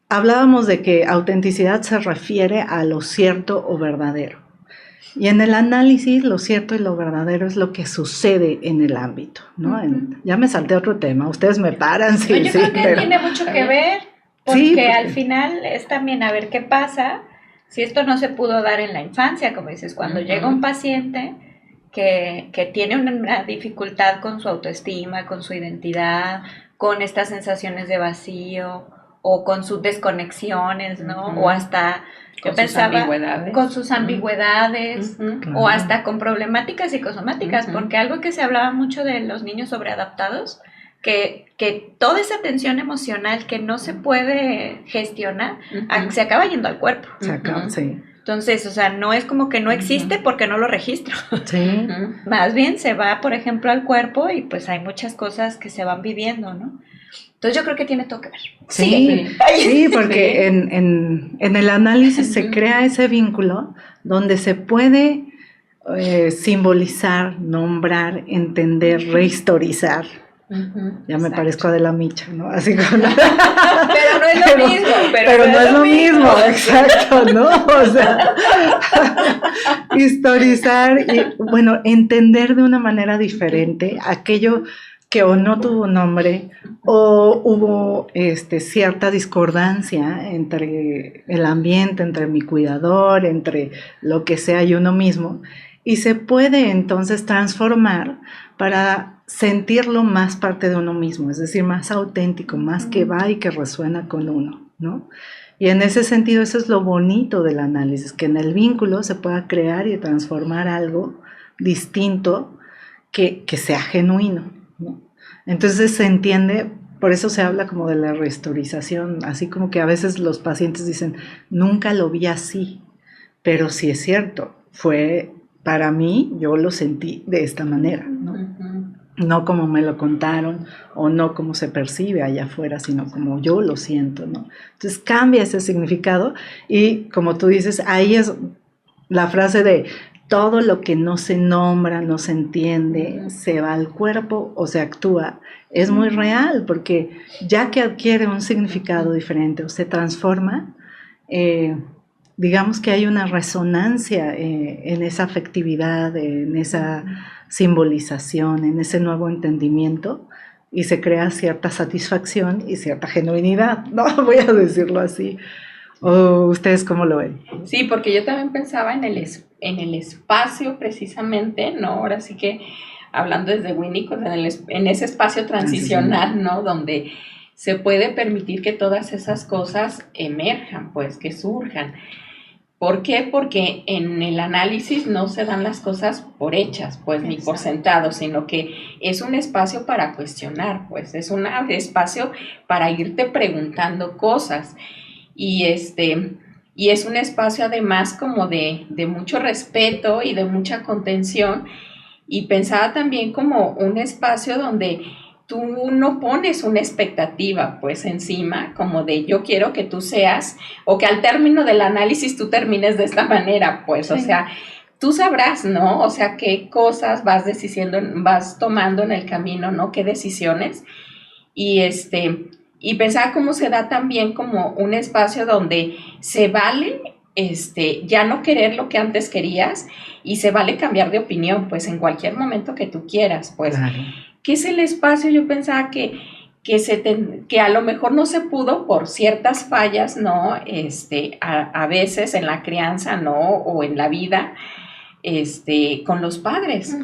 Hablábamos de que autenticidad se refiere a lo cierto o verdadero. Y en el análisis, lo cierto y lo verdadero es lo que sucede en el ámbito, ¿no? Ya me salté a otro tema, ustedes me paran. Sí, yo creo que tiene mucho que ver, porque al final es también a ver qué pasa si esto no se pudo dar en la infancia, como dices, cuando llega un paciente que tiene una dificultad con su autoestima, con su identidad, con estas sensaciones de vacío o con sus desconexiones, ¿no? O hasta, yo pensaba, con sus ambigüedades o hasta con problemáticas psicosomáticas, porque algo que se hablaba mucho de los niños sobreadaptados, que toda esa tensión emocional que no se puede gestionar, se acaba yendo al cuerpo. Se acaba, sí. Entonces, o sea, no es como que no existe porque no lo registro. Sí. Más bien se va, por ejemplo, al cuerpo y pues hay muchas cosas que se van viviendo, ¿no? Entonces yo creo que tiene todo que ver. Sí, porque en el análisis se crea ese vínculo donde se puede simbolizar, nombrar, entender, rehistorizar, Ya me parezco a Adela Micha, ¿no? Así como... Pero no es lo mismo. Pero no es lo mismo, exacto, ¿no? O sea, historizar y, bueno, entender de una manera diferente aquello que o no tuvo nombre o hubo cierta discordancia entre el ambiente, entre mi cuidador, entre lo que sea y uno mismo, y se puede entonces transformar para sentirlo más parte de uno mismo, es decir, más auténtico, más que va y que resuena con uno, ¿no? Y en ese sentido eso es lo bonito del análisis, que en el vínculo se pueda crear y transformar algo distinto que sea genuino, ¿no? Entonces se entiende, por eso se habla como de la rehistorización, así como que a veces los pacientes dicen, nunca lo vi así, pero sí es cierto, fue para mí, yo lo sentí de esta manera, ¿no? No como me lo contaron o no como se percibe allá afuera, sino como yo lo siento, ¿no? Entonces cambia ese significado y como tú dices, ahí es la frase de todo lo que no se nombra, no se entiende, se va al cuerpo o se actúa, es muy real porque ya que adquiere un significado diferente o se transforma, digamos que hay una resonancia en esa afectividad, en esa simbolización, en ese nuevo entendimiento y se crea cierta satisfacción y cierta genuinidad, ¿no? Voy a decirlo así. ¿O ustedes cómo lo ven? Sí, porque yo también pensaba en el espacio precisamente, ¿no? Ahora sí que hablando desde Winnicott, en ese espacio transicional, ¿no? Donde se puede permitir que todas esas cosas emerjan, pues, que surjan. ¿Por qué? Porque en el análisis no se dan las cosas por hechas, pues, ni por sentado, sino que es un espacio para cuestionar, pues, es un espacio para irte preguntando cosas. Y es un espacio además como de mucho respeto y de mucha contención, y pensaba también como un espacio donde tú no pones una expectativa pues encima como de yo quiero que tú seas o que al término del análisis tú termines de esta manera, pues, sí. O sea, tú sabrás, ¿no? O sea, qué cosas vas tomando en el camino, ¿no? Qué decisiones. Y pensaba cómo se da también como un espacio donde se vale ya no querer lo que antes querías y se vale cambiar de opinión, pues en cualquier momento que tú quieras, pues. Claro. ¿Qué es el espacio? Yo pensaba que a lo mejor no se pudo por ciertas fallas, ¿no? A veces en la crianza, ¿no? O en la vida, con los padres.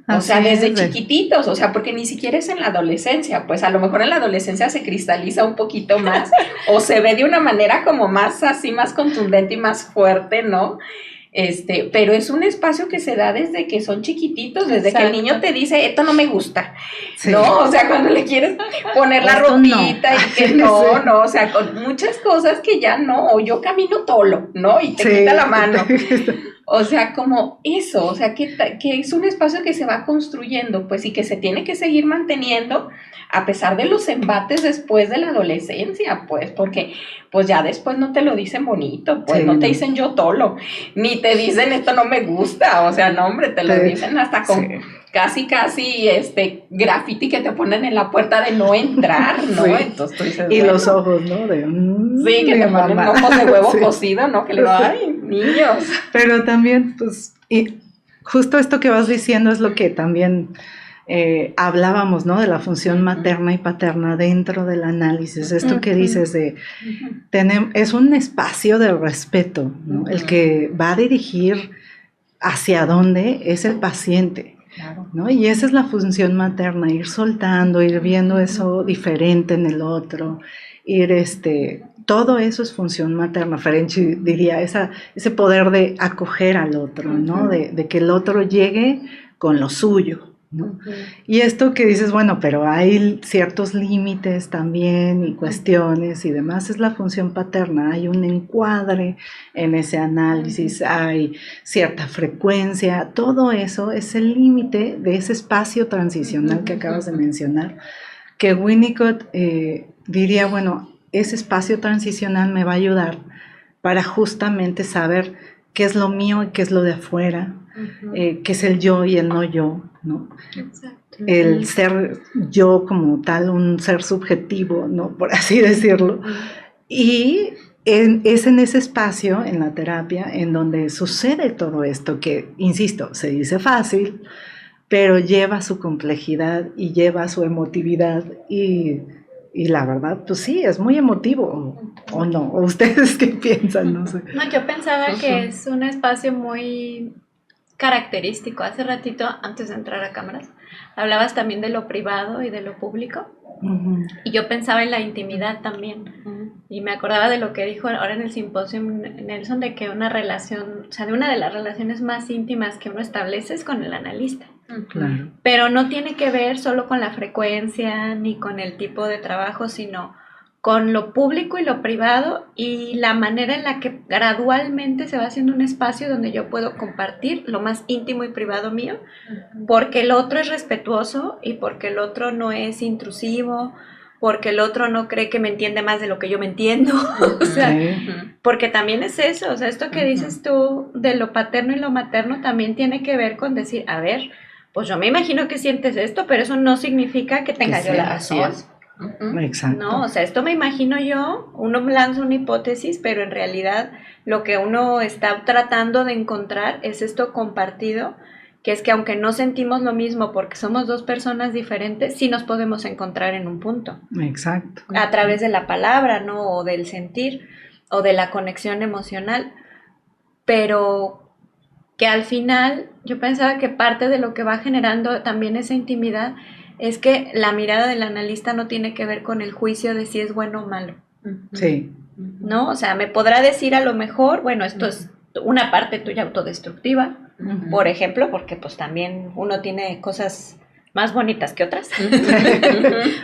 O sea, desde chiquititos, o sea, porque ni siquiera es en la adolescencia, pues a lo mejor en la adolescencia se cristaliza un poquito más o se ve de una manera como más así, más contundente y más fuerte, ¿no? Pero es un espacio que se da desde que son chiquititos, desde Exacto. que el niño te dice, esto no me gusta, sí. ¿no? O sea, cuando le quieres poner la ropita no. Y que no, sí. no, o sea, con muchas cosas que ya no, o yo camino tolo, ¿no? Y te quita la mano. O sea, como eso, o sea, que es un espacio que se va construyendo, pues, y que se tiene que seguir manteniendo a pesar de los embates después de la adolescencia, pues, porque, pues, ya después no te lo dicen bonito, pues, sí, no te dicen yo tolo, ni te dicen esto no me gusta, o sea, no, hombre, te lo dicen hasta con casi graffiti que te ponen en la puerta de no entrar, ¿no? Sí. Entonces tú dices, y bueno, los ojos, ¿no? Sí, que te ponen ojos de huevo cocido, ¿no? Que le digo, ay, niños. Pero también, pues, y justo esto que vas diciendo es lo que también hablábamos, ¿no? De la función materna y paterna dentro del análisis. Esto que dices de, es un espacio de respeto, ¿no? El que va a dirigir hacia dónde es el paciente. Claro. ¿No? Y esa es la función materna, ir soltando, ir viendo eso diferente en el otro, ir todo eso es función materna. Ferenczi diría ese poder de acoger al otro, ¿no? De que el otro llegue con lo suyo, ¿no? Y esto que dices, bueno, pero hay ciertos límites también y cuestiones y demás, es la función paterna, hay un encuadre en ese análisis, hay cierta frecuencia, todo eso es el límite de ese espacio transicional que acabas de mencionar, que Winnicott diría, bueno, ese espacio transicional me va a ayudar para justamente saber qué es lo mío y qué es lo de afuera, qué es el yo y el no yo, ¿no? Exacto. el ser yo como tal, un ser subjetivo, ¿no? Por así decirlo. Y es en ese espacio, en la terapia, en donde sucede todo esto que, insisto, se dice fácil, pero lleva su complejidad y lleva su emotividad y la verdad, pues sí, es muy emotivo, ¿o no? ¿O ustedes qué piensan? No sé. No, yo pensaba que es un espacio muy característico. Hace ratito, antes de entrar a cámaras, hablabas también de lo privado y de lo público. Y yo pensaba en la intimidad también. Y me acordaba de lo que dijo ahora en el simposio Nelson, de que una relación, o sea, de una de las relaciones más íntimas que uno establece es con el analista. Claro. Pero no tiene que ver solo con la frecuencia ni con el tipo de trabajo, sino con lo público y lo privado y la manera en la que gradualmente se va haciendo un espacio donde yo puedo compartir lo más íntimo y privado mío, porque el otro es respetuoso y porque el otro no es intrusivo, porque el otro no cree que me entiende más de lo que yo me entiendo, o sea, porque también es eso, o sea, esto que dices tú de lo paterno y lo materno también tiene que ver con decir, a ver, pues yo me imagino que sientes esto, pero eso no significa que tenga yo la razón. Exacto. No, o sea, esto me imagino yo, uno lanza una hipótesis, pero en realidad lo que uno está tratando de encontrar es esto compartido, que es que aunque no sentimos lo mismo porque somos dos personas diferentes, sí nos podemos encontrar en un punto. Exacto. A través de la palabra, ¿no? O del sentir, o de la conexión emocional, pero que al final yo pensaba que parte de lo que va generando también esa intimidad es que la mirada del analista no tiene que ver con el juicio de si es bueno o malo. Sí. ¿No? O sea, me podrá decir a lo mejor, bueno, esto es una parte tuya autodestructiva, por ejemplo, porque pues también uno tiene cosas más bonitas que otras,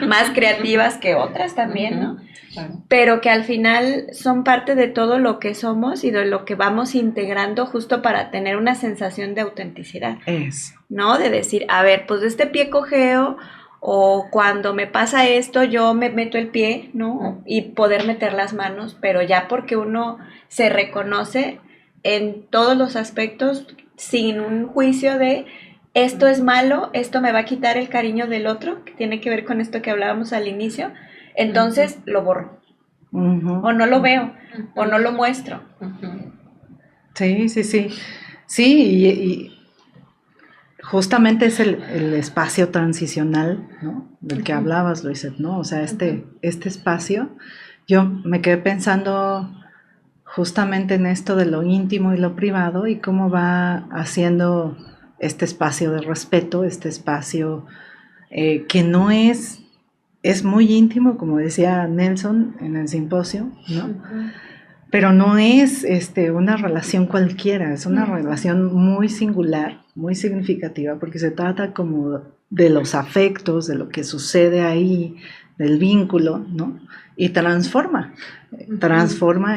más creativas que otras también, ¿no? Pero que al final son parte de todo lo que somos y de lo que vamos integrando justo para tener una sensación de autenticidad. ¿No? De decir, a ver, pues de este pie cojeo o cuando me pasa esto yo me meto el pie, ¿no? Y poder meter las manos, pero ya porque uno se reconoce en todos los aspectos sin un juicio de esto es malo, esto me va a quitar el cariño del otro, que tiene que ver con esto que hablábamos al inicio, entonces lo borro. O no lo veo, o no lo muestro. Sí. Sí, y justamente es el espacio transicional, ¿no? Del que hablabas, Luiset, ¿no? O sea, este espacio, yo me quedé pensando justamente en esto de lo íntimo y lo privado y cómo va haciendo este espacio de respeto, este espacio que no es muy íntimo, como decía Nelson en el simposio, ¿no? Pero no es una relación cualquiera, es una relación muy singular, muy significativa, porque se trata como de los afectos, de lo que sucede ahí, del vínculo, ¿no? Y transforma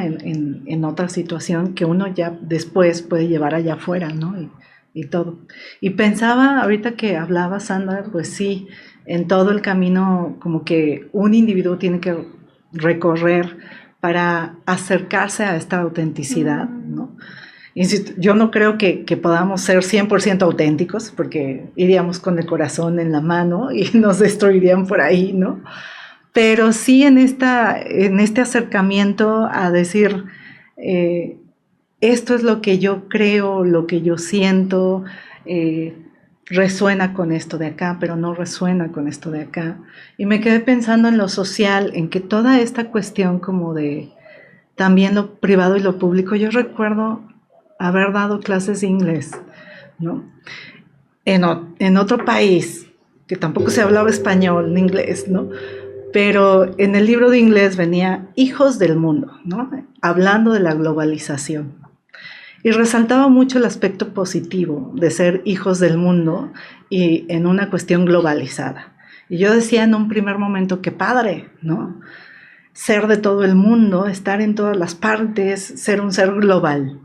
en otra situación que uno ya después puede llevar allá afuera, ¿no? Y todo. Y pensaba, ahorita que hablaba Sandra, pues sí, en todo el camino como que un individuo tiene que recorrer para acercarse a esta autenticidad, ¿no? Insisto, yo no creo que podamos ser 100% auténticos, porque iríamos con el corazón en la mano y nos destruirían por ahí, ¿no? Pero sí en este acercamiento a decir, esto es lo que yo creo, lo que yo siento, resuena con esto de acá, pero no resuena con esto de acá. Y me quedé pensando en lo social, en que toda esta cuestión como de también lo privado y lo público, yo recuerdo haber dado clases de inglés, ¿no? En otro país, que tampoco se hablaba español ni inglés, ¿no? Pero en el libro de inglés venía hijos del mundo, ¿no? Hablando de la globalización. Y resaltaba mucho el aspecto positivo de ser hijos del mundo y en una cuestión globalizada. Y yo decía en un primer momento, qué padre, ¿no? Ser de todo el mundo, estar en todas las partes, ser un ser global.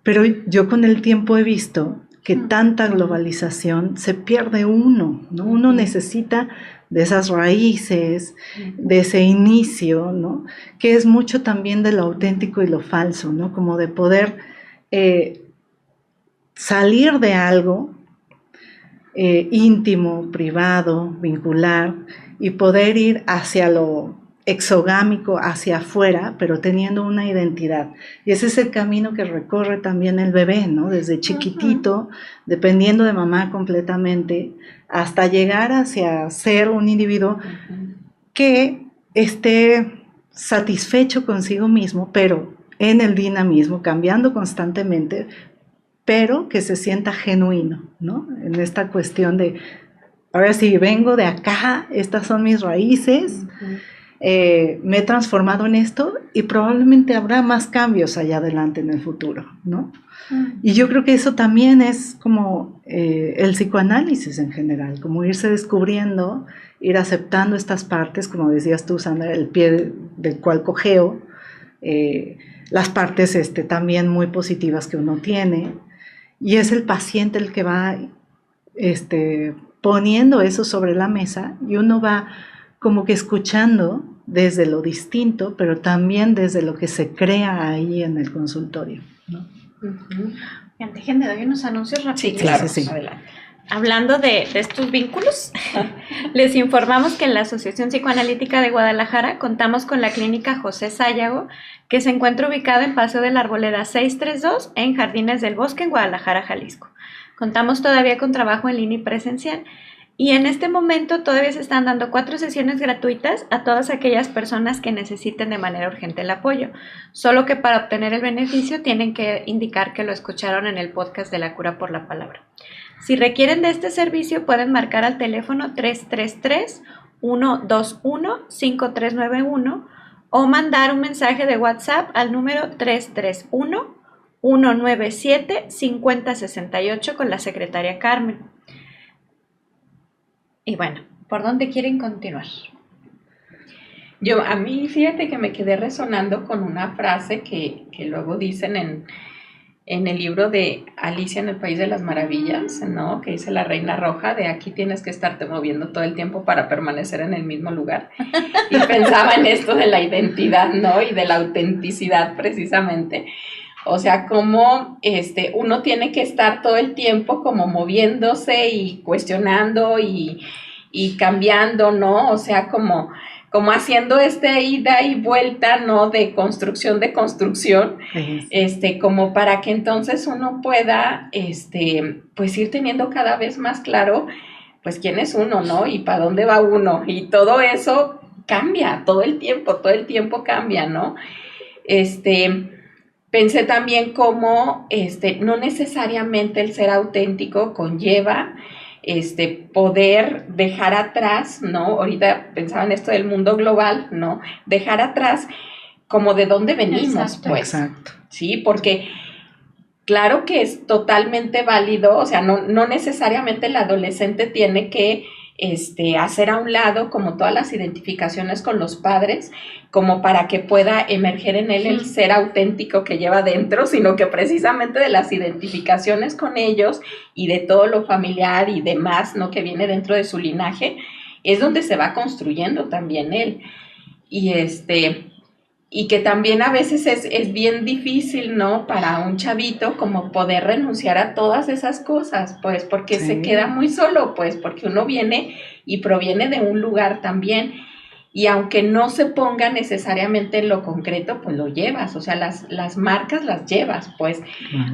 Pero yo con el tiempo he visto que tanta globalización se pierde uno, ¿no? Uno necesita de esas raíces, de ese inicio, ¿no? Que es mucho también de lo auténtico y lo falso, ¿no? Como de poder salir de algo íntimo, privado, vincular, y poder ir hacia lo exogámico, hacia afuera, pero teniendo una identidad. Y ese es el camino que recorre también el bebé, ¿no? Desde chiquitito, dependiendo de mamá completamente, hasta llegar hacia ser un individuo que esté satisfecho consigo mismo, pero en el dinamismo, cambiando constantemente, pero que se sienta genuino, ¿no? En esta cuestión de, ahora sí, vengo de acá, estas son mis raíces, me he transformado en esto y probablemente habrá más cambios allá adelante en el futuro, ¿no? Y yo creo que eso también es como el psicoanálisis en general, como irse descubriendo, ir aceptando estas partes, como decías tú, Sandra, el pie del cual cojeo, las partes también muy positivas que uno tiene, y es el paciente el que va poniendo eso sobre la mesa, y uno va como que escuchando desde lo distinto, pero también desde lo que se crea ahí en el consultorio, ¿no? Déjenme doy unos anuncios rápidos. Sí, claro, Sí. adelante. Hablando de estos vínculos, les informamos que en la Asociación Psicoanalítica de Guadalajara contamos con la clínica José Sayago, que se encuentra ubicada en Paseo de la Arboleda 632 en Jardines del Bosque, en Guadalajara, Jalisco. Contamos todavía con trabajo en línea y presencial, y en este momento todavía se están dando 4 sesiones gratuitas a todas aquellas personas que necesiten de manera urgente el apoyo, solo que para obtener el beneficio tienen que indicar que lo escucharon en el podcast de La Cura por la Palabra. Si requieren de este servicio, pueden marcar al teléfono 333-121-5391 o mandar un mensaje de WhatsApp al número 331-197-5068 con la secretaria Carmen. Y bueno, ¿por dónde quieren continuar? A mí, fíjate que me quedé resonando con una frase que luego dicen en el libro de Alicia en el País de las Maravillas, ¿no? Que dice la Reina Roja, de aquí tienes que estarte moviendo todo el tiempo para permanecer en el mismo lugar. Y pensaba en esto de la identidad, ¿no? Y de la autenticidad, precisamente. O sea, como uno tiene que estar todo el tiempo como moviéndose y cuestionando y cambiando, ¿no? O sea, como haciendo ida y vuelta, ¿no? De construcción, como para que entonces uno pueda, pues ir teniendo cada vez más claro, pues quién es uno, ¿no? Y para dónde va uno. Y todo eso cambia todo el tiempo cambia, ¿no? Pensé también cómo, no necesariamente el ser auténtico conlleva poder dejar atrás, ¿no? Ahorita pensaba en esto del mundo global, ¿no? Dejar atrás como de dónde venimos, Exacto. pues. Exacto. Sí, porque claro que es totalmente válido, o sea, no necesariamente el adolescente tiene que hacer a un lado como todas las identificaciones con los padres, como para que pueda emerger en él el ser auténtico que lleva dentro, sino que precisamente de las identificaciones con ellos y de todo lo familiar y demás, ¿no? Que viene dentro de su linaje, es donde se va construyendo también él. Y que también a veces es bien difícil, ¿no? Para un chavito como poder renunciar a todas esas cosas, pues, porque Sí. se queda muy solo, pues, porque uno viene y proviene de un lugar también, y aunque no se ponga necesariamente en lo concreto, pues lo llevas, o sea, las marcas las llevas, pues,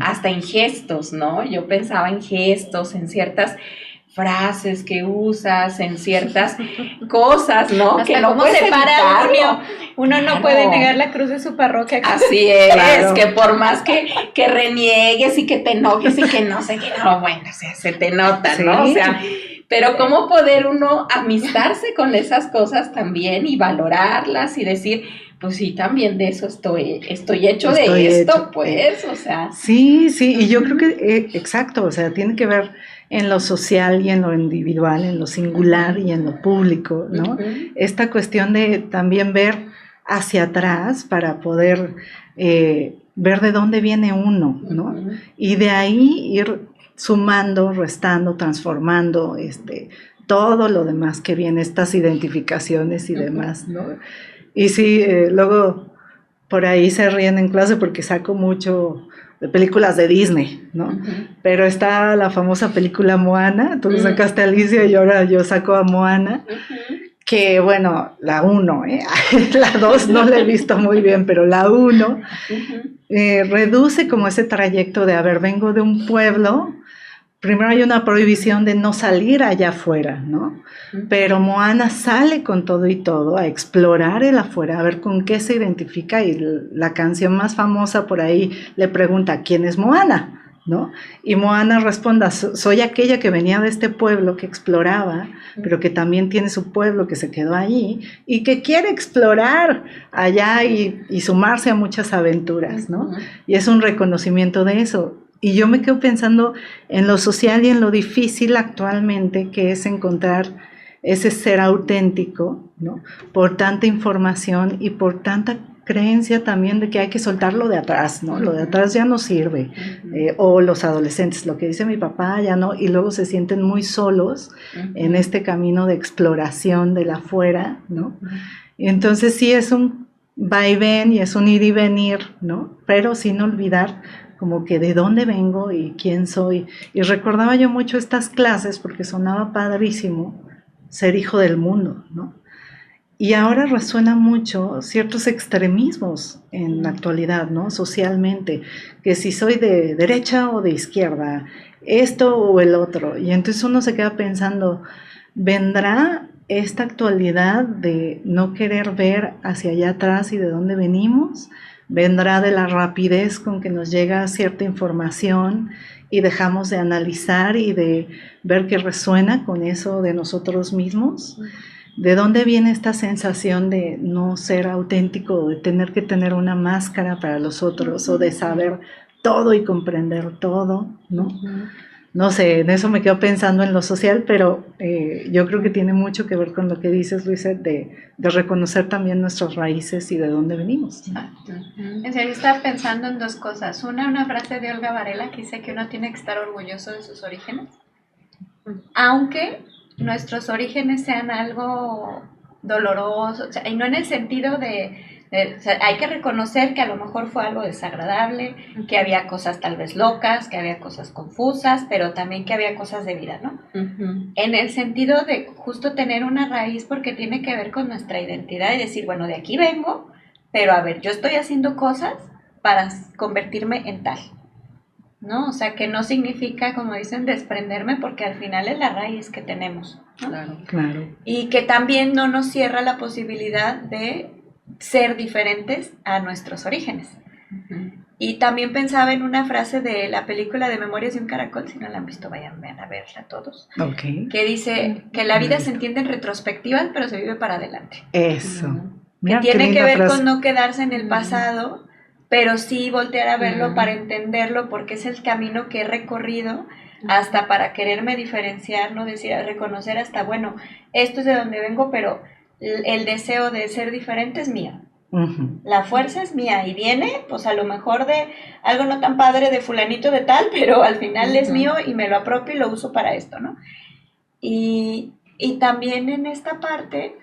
hasta en gestos, ¿no? Yo pensaba en gestos, en ciertas frases que usas, en ciertas cosas, ¿no? Hasta que no cómo puedes se para evitarlo. uno no Claro. puede negar la cruz de su parroquia. Así es, Claro. que por más que reniegues y que te enojes y que no sé qué, no, bueno, o sea, se te nota, ¿no? Sí. O sea, pero cómo poder uno amistarse con esas cosas también y valorarlas y decir, pues sí, también de eso estoy hecho Estoy de esto, hecho. pues, o sea. Sí, y yo creo que, exacto, o sea, tiene que ver en lo social y en lo individual, en lo singular y en lo público, ¿no? Uh-huh. Esta cuestión de también ver hacia atrás para poder ver de dónde viene uno, ¿no? Uh-huh. Y de ahí ir sumando, restando, transformando, todo lo demás que viene, estas identificaciones y demás, ¿no? Y sí, luego por ahí se ríen en clase porque saco mucho películas de Disney, ¿no? Ujú. Pero está la famosa película Moana, tú Ujú. sacaste a Alicia y ahora yo saco a Moana, Ujú. que bueno, la 1, la 2 no la he visto muy bien, pero la 1 Ujú. reduce como ese trayecto de, a ver, vengo de un pueblo, primero hay una prohibición de no salir allá afuera, ¿no? Pero Moana sale con todo y todo a explorar el afuera, a ver con qué se identifica, y la canción más famosa por ahí le pregunta, ¿quién es Moana?, ¿no? Y Moana responde, soy aquella que venía de este pueblo que exploraba, pero que también tiene su pueblo que se quedó allí y que quiere explorar allá y sumarse a muchas aventuras, ¿no? Y es un reconocimiento de eso. Y yo me quedo pensando en lo social y en lo difícil actualmente que es encontrar ese ser auténtico, ¿no? Por tanta información y por tanta creencia también de que hay que soltar lo de atrás, ¿no? Lo de atrás ya no sirve. O los adolescentes, lo que dice mi papá ya no, y luego se sienten muy solos en este camino de exploración del afuera, ¿no? Y entonces sí es un vaivén y es un ir y venir, ¿no? Pero sin olvidar como que de dónde vengo y quién soy. Y recordaba yo mucho estas clases porque sonaba padrísimo ser hijo del mundo, ¿no? Y ahora resuena mucho ciertos extremismos en la actualidad, ¿no? Socialmente, que si soy de derecha o de izquierda, esto o el otro. Y entonces uno se queda pensando, ¿vendrá esta actualidad de no querer ver hacia allá atrás y de dónde venimos? ¿Vendrá de la rapidez con que nos llega cierta información y dejamos de analizar y de ver que resuena con eso de nosotros mismos? ¿De dónde viene esta sensación de no ser auténtico, de tener que tener una máscara para los otros o de saber todo y comprender todo, ¿no? No sé, en eso me quedo pensando en lo social, pero yo creo que tiene mucho que ver con lo que dices, Luisa, de reconocer también nuestras raíces y de dónde venimos. En serio, estaba pensando en dos cosas. Una frase de Olga Varela que dice que uno tiene que estar orgulloso de sus orígenes, aunque nuestros orígenes sean algo doloroso, o sea, y no en el sentido o sea, hay que reconocer que a lo mejor fue algo desagradable, que había cosas tal vez locas, que había cosas confusas, pero también que había cosas de vida, ¿no? En el sentido de justo tener una raíz porque tiene que ver con nuestra identidad y decir, bueno, de aquí vengo, pero a ver, yo estoy haciendo cosas para convertirme en tal, ¿no? O sea, que no significa, como dicen, desprenderme porque al final es la raíz que tenemos, ¿no? Claro. Y que también no nos cierra la posibilidad de ser diferentes a nuestros orígenes. Y también pensaba en una frase de la película de Memorias de un Caracol, si no la han visto, vayan a verla todos, Que dice que la vida se entiende en retrospectivas, pero se vive para adelante. Eso. Mira, que tiene que ver con no quedarse en el pasado, pero sí voltear a verlo para entenderlo, porque es el camino que he recorrido hasta para quererme diferenciar, no decir, reconocer hasta, bueno, esto es de donde vengo, pero el deseo de ser diferente es mío. La fuerza es mía y viene, pues a lo mejor de algo no tan padre de fulanito de tal, pero al final es mío y me lo apropio y lo uso para esto, ¿no? Y también en esta parte,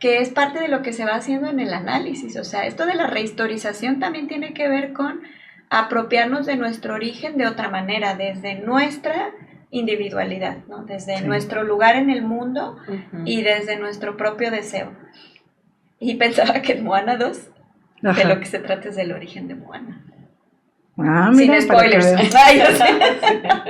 que es parte de lo que se va haciendo en el análisis, o sea, esto de la rehistorización también tiene que ver con apropiarnos de nuestro origen de otra manera, desde nuestra individualidad, ¿no? Desde nuestro lugar en el mundo y desde nuestro propio deseo. Y pensaba que en Moana 2, de lo que se trata es del origen de Moana. Mira, sin spoilers.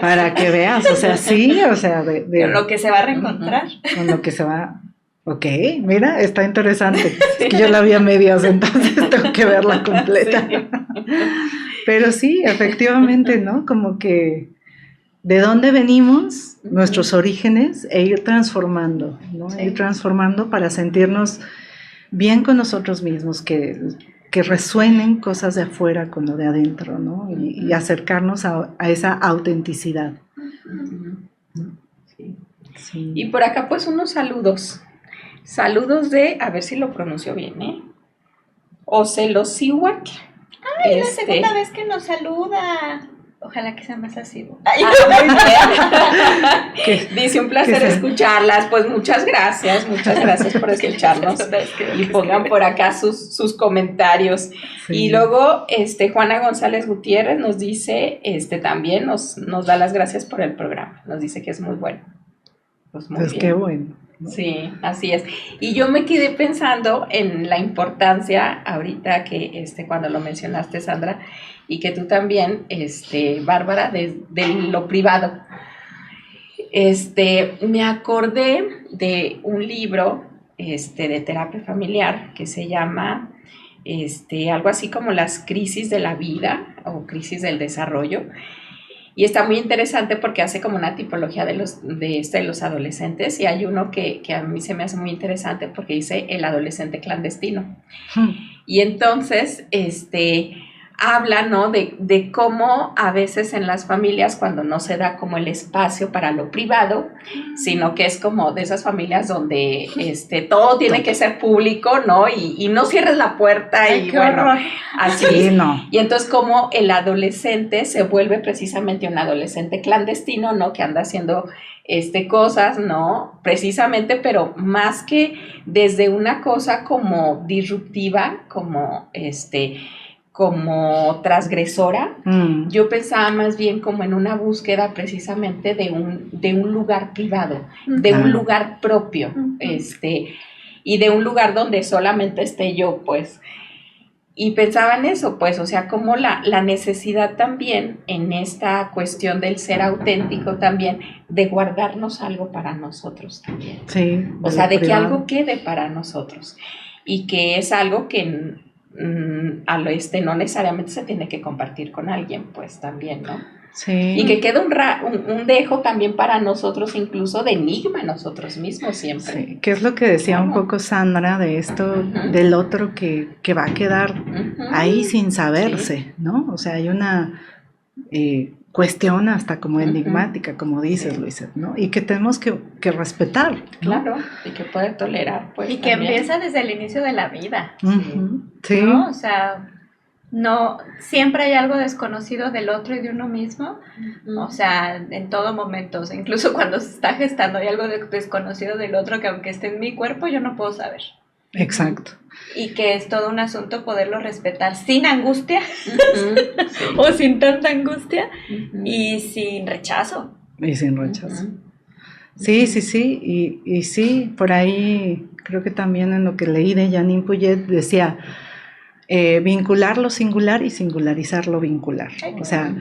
Para que veas, o sea, sí, o sea, de lo que se va a reencontrar. Con lo que se va. Ok, mira, está interesante. Es que yo la vi a medias, entonces tengo que verla completa. Pero sí, efectivamente, ¿no? Como que de dónde venimos, nuestros orígenes, e ir transformando, ¿no? Ir transformando para sentirnos bien con nosotros mismos, que resuenen cosas de afuera con lo de adentro, ¿no? Y acercarnos a esa autenticidad. Sí. Y por acá pues unos saludos. Saludos de, a ver si lo pronuncio bien, Ocelosihuac. ¡Ay, la segunda vez que nos saluda! Ojalá que sea más asiduo. Dice, un placer escucharlas. Pues muchas gracias por escucharnos. Y pongan por acá sus comentarios. Sí. Y luego, Juana González Gutiérrez nos dice, también nos da las gracias por el programa. Nos dice que es muy bueno. Pues muy bien. Qué bueno. Sí, así es. Y yo me quedé pensando en la importancia ahorita que cuando lo mencionaste, Sandra, y que tú también, Bárbara, de lo privado. Me acordé de un libro de terapia familiar que se llama algo así como las crisis de la vida o crisis del desarrollo. Y está muy interesante porque hace como una tipología de los adolescentes, y hay uno que a mí se me hace muy interesante porque dice el adolescente clandestino. Y entonces habla, ¿no?, de cómo a veces en las familias, cuando no se da como el espacio para lo privado, sino que es como de esas familias donde todo tiene que ser público, ¿no? Y no cierres la puerta. Ay, y bueno, horror. Así sí, es. No. Y entonces como el adolescente se vuelve precisamente un adolescente clandestino, ¿no?, que anda haciendo cosas, ¿no?, precisamente, pero más que desde una cosa como disruptiva, como transgresora, yo pensaba más bien como en una búsqueda precisamente de un lugar privado, de un lugar propio, y de un lugar donde solamente esté yo, pues. Y pensaba en eso, pues, o sea, como la necesidad también en esta cuestión del ser auténtico también, de guardarnos algo para nosotros también. Sí. O sea, de privado. Que algo quede para nosotros. Y que es algo que no necesariamente se tiene que compartir con alguien, pues también, ¿no? Sí. Y que queda un dejo también para nosotros, incluso de enigma nosotros mismos siempre. Sí, que es lo que decía un poco Sandra de esto, del otro que va a quedar ahí sin saberse, sí, ¿no? O sea, hay una cuestión hasta como enigmática, como dices, Luisa, ¿no? Y que tenemos que respetar, ¿no? Claro, y que puede tolerar, pues. Y que también empieza desde el inicio de la vida. Sí. ¿No? O sea, no, siempre hay algo desconocido del otro y de uno mismo, o sea, en todo momento, o sea, incluso cuando se está gestando hay algo desconocido del otro que aunque esté en mi cuerpo yo no puedo saber. Exacto. Y que es todo un asunto poderlo respetar sin angustia, o sin tanta angustia, y sin rechazo. Y sin rechazo. Sí, y sí, por ahí creo que también en lo que leí de Janine Puyet decía vincular lo singular y singularizar lo vincular. O sea,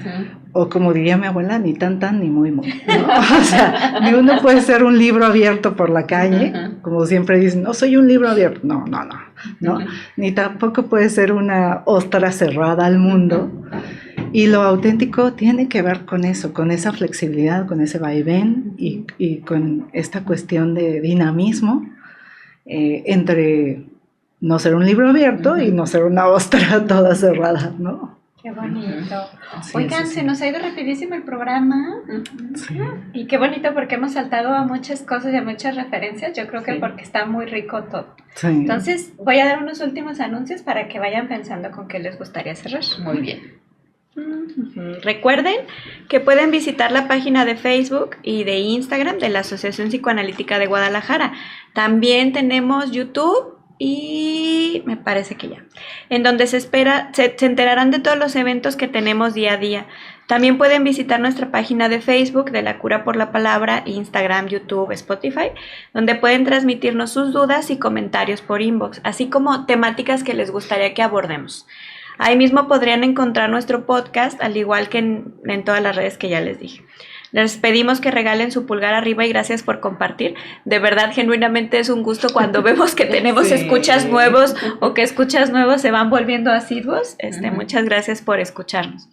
o como diría mi abuela, ni tan ni muy, ¿no? O sea, ni uno puede ser un libro abierto por la calle, como siempre dicen, no soy un libro abierto, no, ni tampoco puede ser una ostra cerrada al mundo. Y lo auténtico tiene que ver con eso, con esa flexibilidad, con ese vaivén y con esta cuestión de dinamismo entre no ser un libro abierto y no ser una ostra toda cerrada, ¿no? Qué bonito. Oigan, se nos ha ido rapidísimo el programa. Y qué bonito porque hemos saltado a muchas cosas y a muchas referencias. Yo creo que porque está muy rico todo. Sí. Entonces, voy a dar unos últimos anuncios para que vayan pensando con qué les gustaría cerrar. Muy bien. Recuerden que pueden visitar la página de Facebook y de Instagram de la Asociación Psicoanalítica de Guadalajara. También tenemos YouTube y me parece que ya, en donde se enterarán de todos los eventos que tenemos día a día. También pueden visitar nuestra página de Facebook de La Cura por la Palabra, Instagram, YouTube, Spotify, donde pueden transmitirnos sus dudas y comentarios por inbox, así como temáticas que les gustaría que abordemos. Ahí mismo podrían encontrar nuestro podcast, al igual que en todas las redes que ya les dije. Les pedimos que regalen su pulgar arriba y gracias por compartir. De verdad, genuinamente es un gusto cuando vemos que tenemos escuchas nuevos o que escuchas nuevos se van volviendo asiduos. Muchas gracias por escucharnos.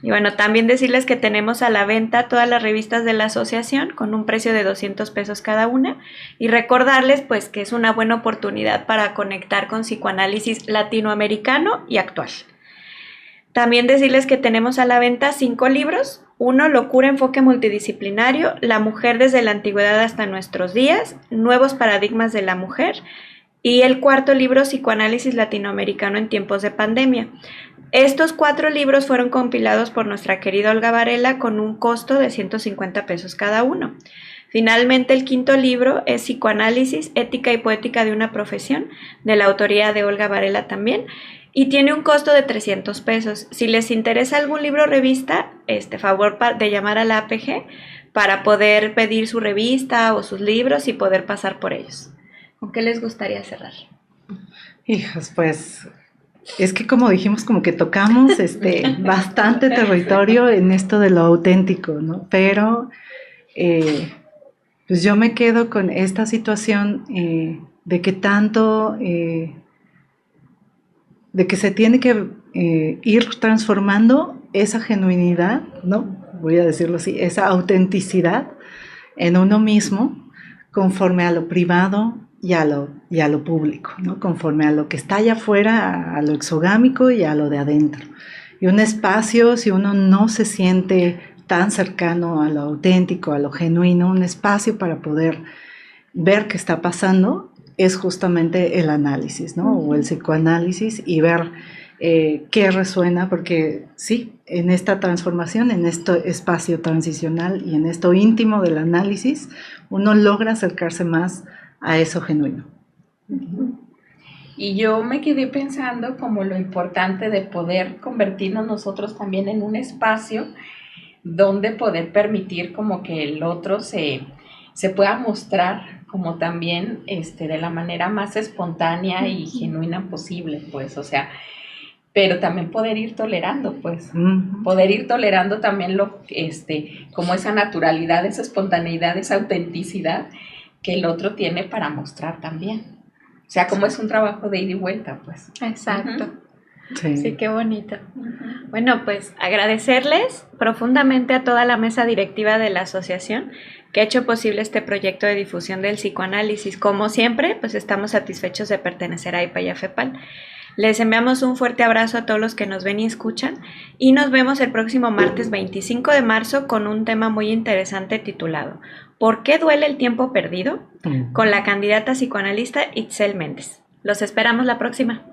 Y bueno, también decirles que tenemos a la venta todas las revistas de la asociación con un precio de 200 pesos cada una y recordarles pues que es una buena oportunidad para conectar con psicoanálisis latinoamericano y actual. También decirles que tenemos a la venta 5 libros. 1, Locura, enfoque multidisciplinario, La mujer desde la antigüedad hasta nuestros días, Nuevos paradigmas de la mujer, Y el cuarto libro, Psicoanálisis Latinoamericano en tiempos de pandemia. Estos 4 libros fueron compilados por nuestra querida Olga Varela con un costo de 150 pesos cada uno. Finalmente, el quinto libro es Psicoanálisis, Ética y Poética de una Profesión, de la autoría de Olga Varela también, y tiene un costo de 300 pesos. Si les interesa algún libro o revista, favor de llamar a la APG para poder pedir su revista o sus libros y poder pasar por ellos. ¿Con qué les gustaría cerrar? Hijos, pues es que como dijimos, como que tocamos bastante territorio en esto de lo auténtico, ¿no? Pero pues yo me quedo con esta situación de que tanto, de que se tiene que ir transformando esa genuinidad, ¿no? Voy a decirlo así, esa autenticidad en uno mismo conforme a lo privado y a lo público, ¿no? Conforme a lo que está allá afuera, a lo exogámico y a lo de adentro. Y un espacio, si uno no se siente tan cercano a lo auténtico, a lo genuino, un espacio para poder ver qué está pasando, es justamente el análisis, ¿no? O el psicoanálisis, y ver qué resuena, porque sí, en esta transformación, en este espacio transicional y en esto íntimo del análisis, uno logra acercarse más a eso genuino. Y yo me quedé pensando como lo importante de poder convertirnos nosotros también en un espacio donde poder permitir como que el otro se pueda mostrar como también de la manera más espontánea y genuina posible, pues, o sea, pero también poder ir tolerando, pues, poder ir tolerando también como esa naturalidad, esa espontaneidad, esa autenticidad que el otro tiene para mostrar también. O sea, como es un trabajo de ida y vuelta, pues. Exacto. Sí, qué bonito. Bueno, pues agradecerles profundamente a toda la mesa directiva de la asociación que ha hecho posible este proyecto de difusión del psicoanálisis. Como siempre, pues estamos satisfechos de pertenecer a IPA y a FEPAL. Les enviamos un fuerte abrazo a todos los que nos ven y escuchan y nos vemos el próximo martes 25 de marzo con un tema muy interesante titulado ¿Por qué duele el tiempo perdido? Con la candidata psicoanalista Itzel Méndez. Los esperamos la próxima.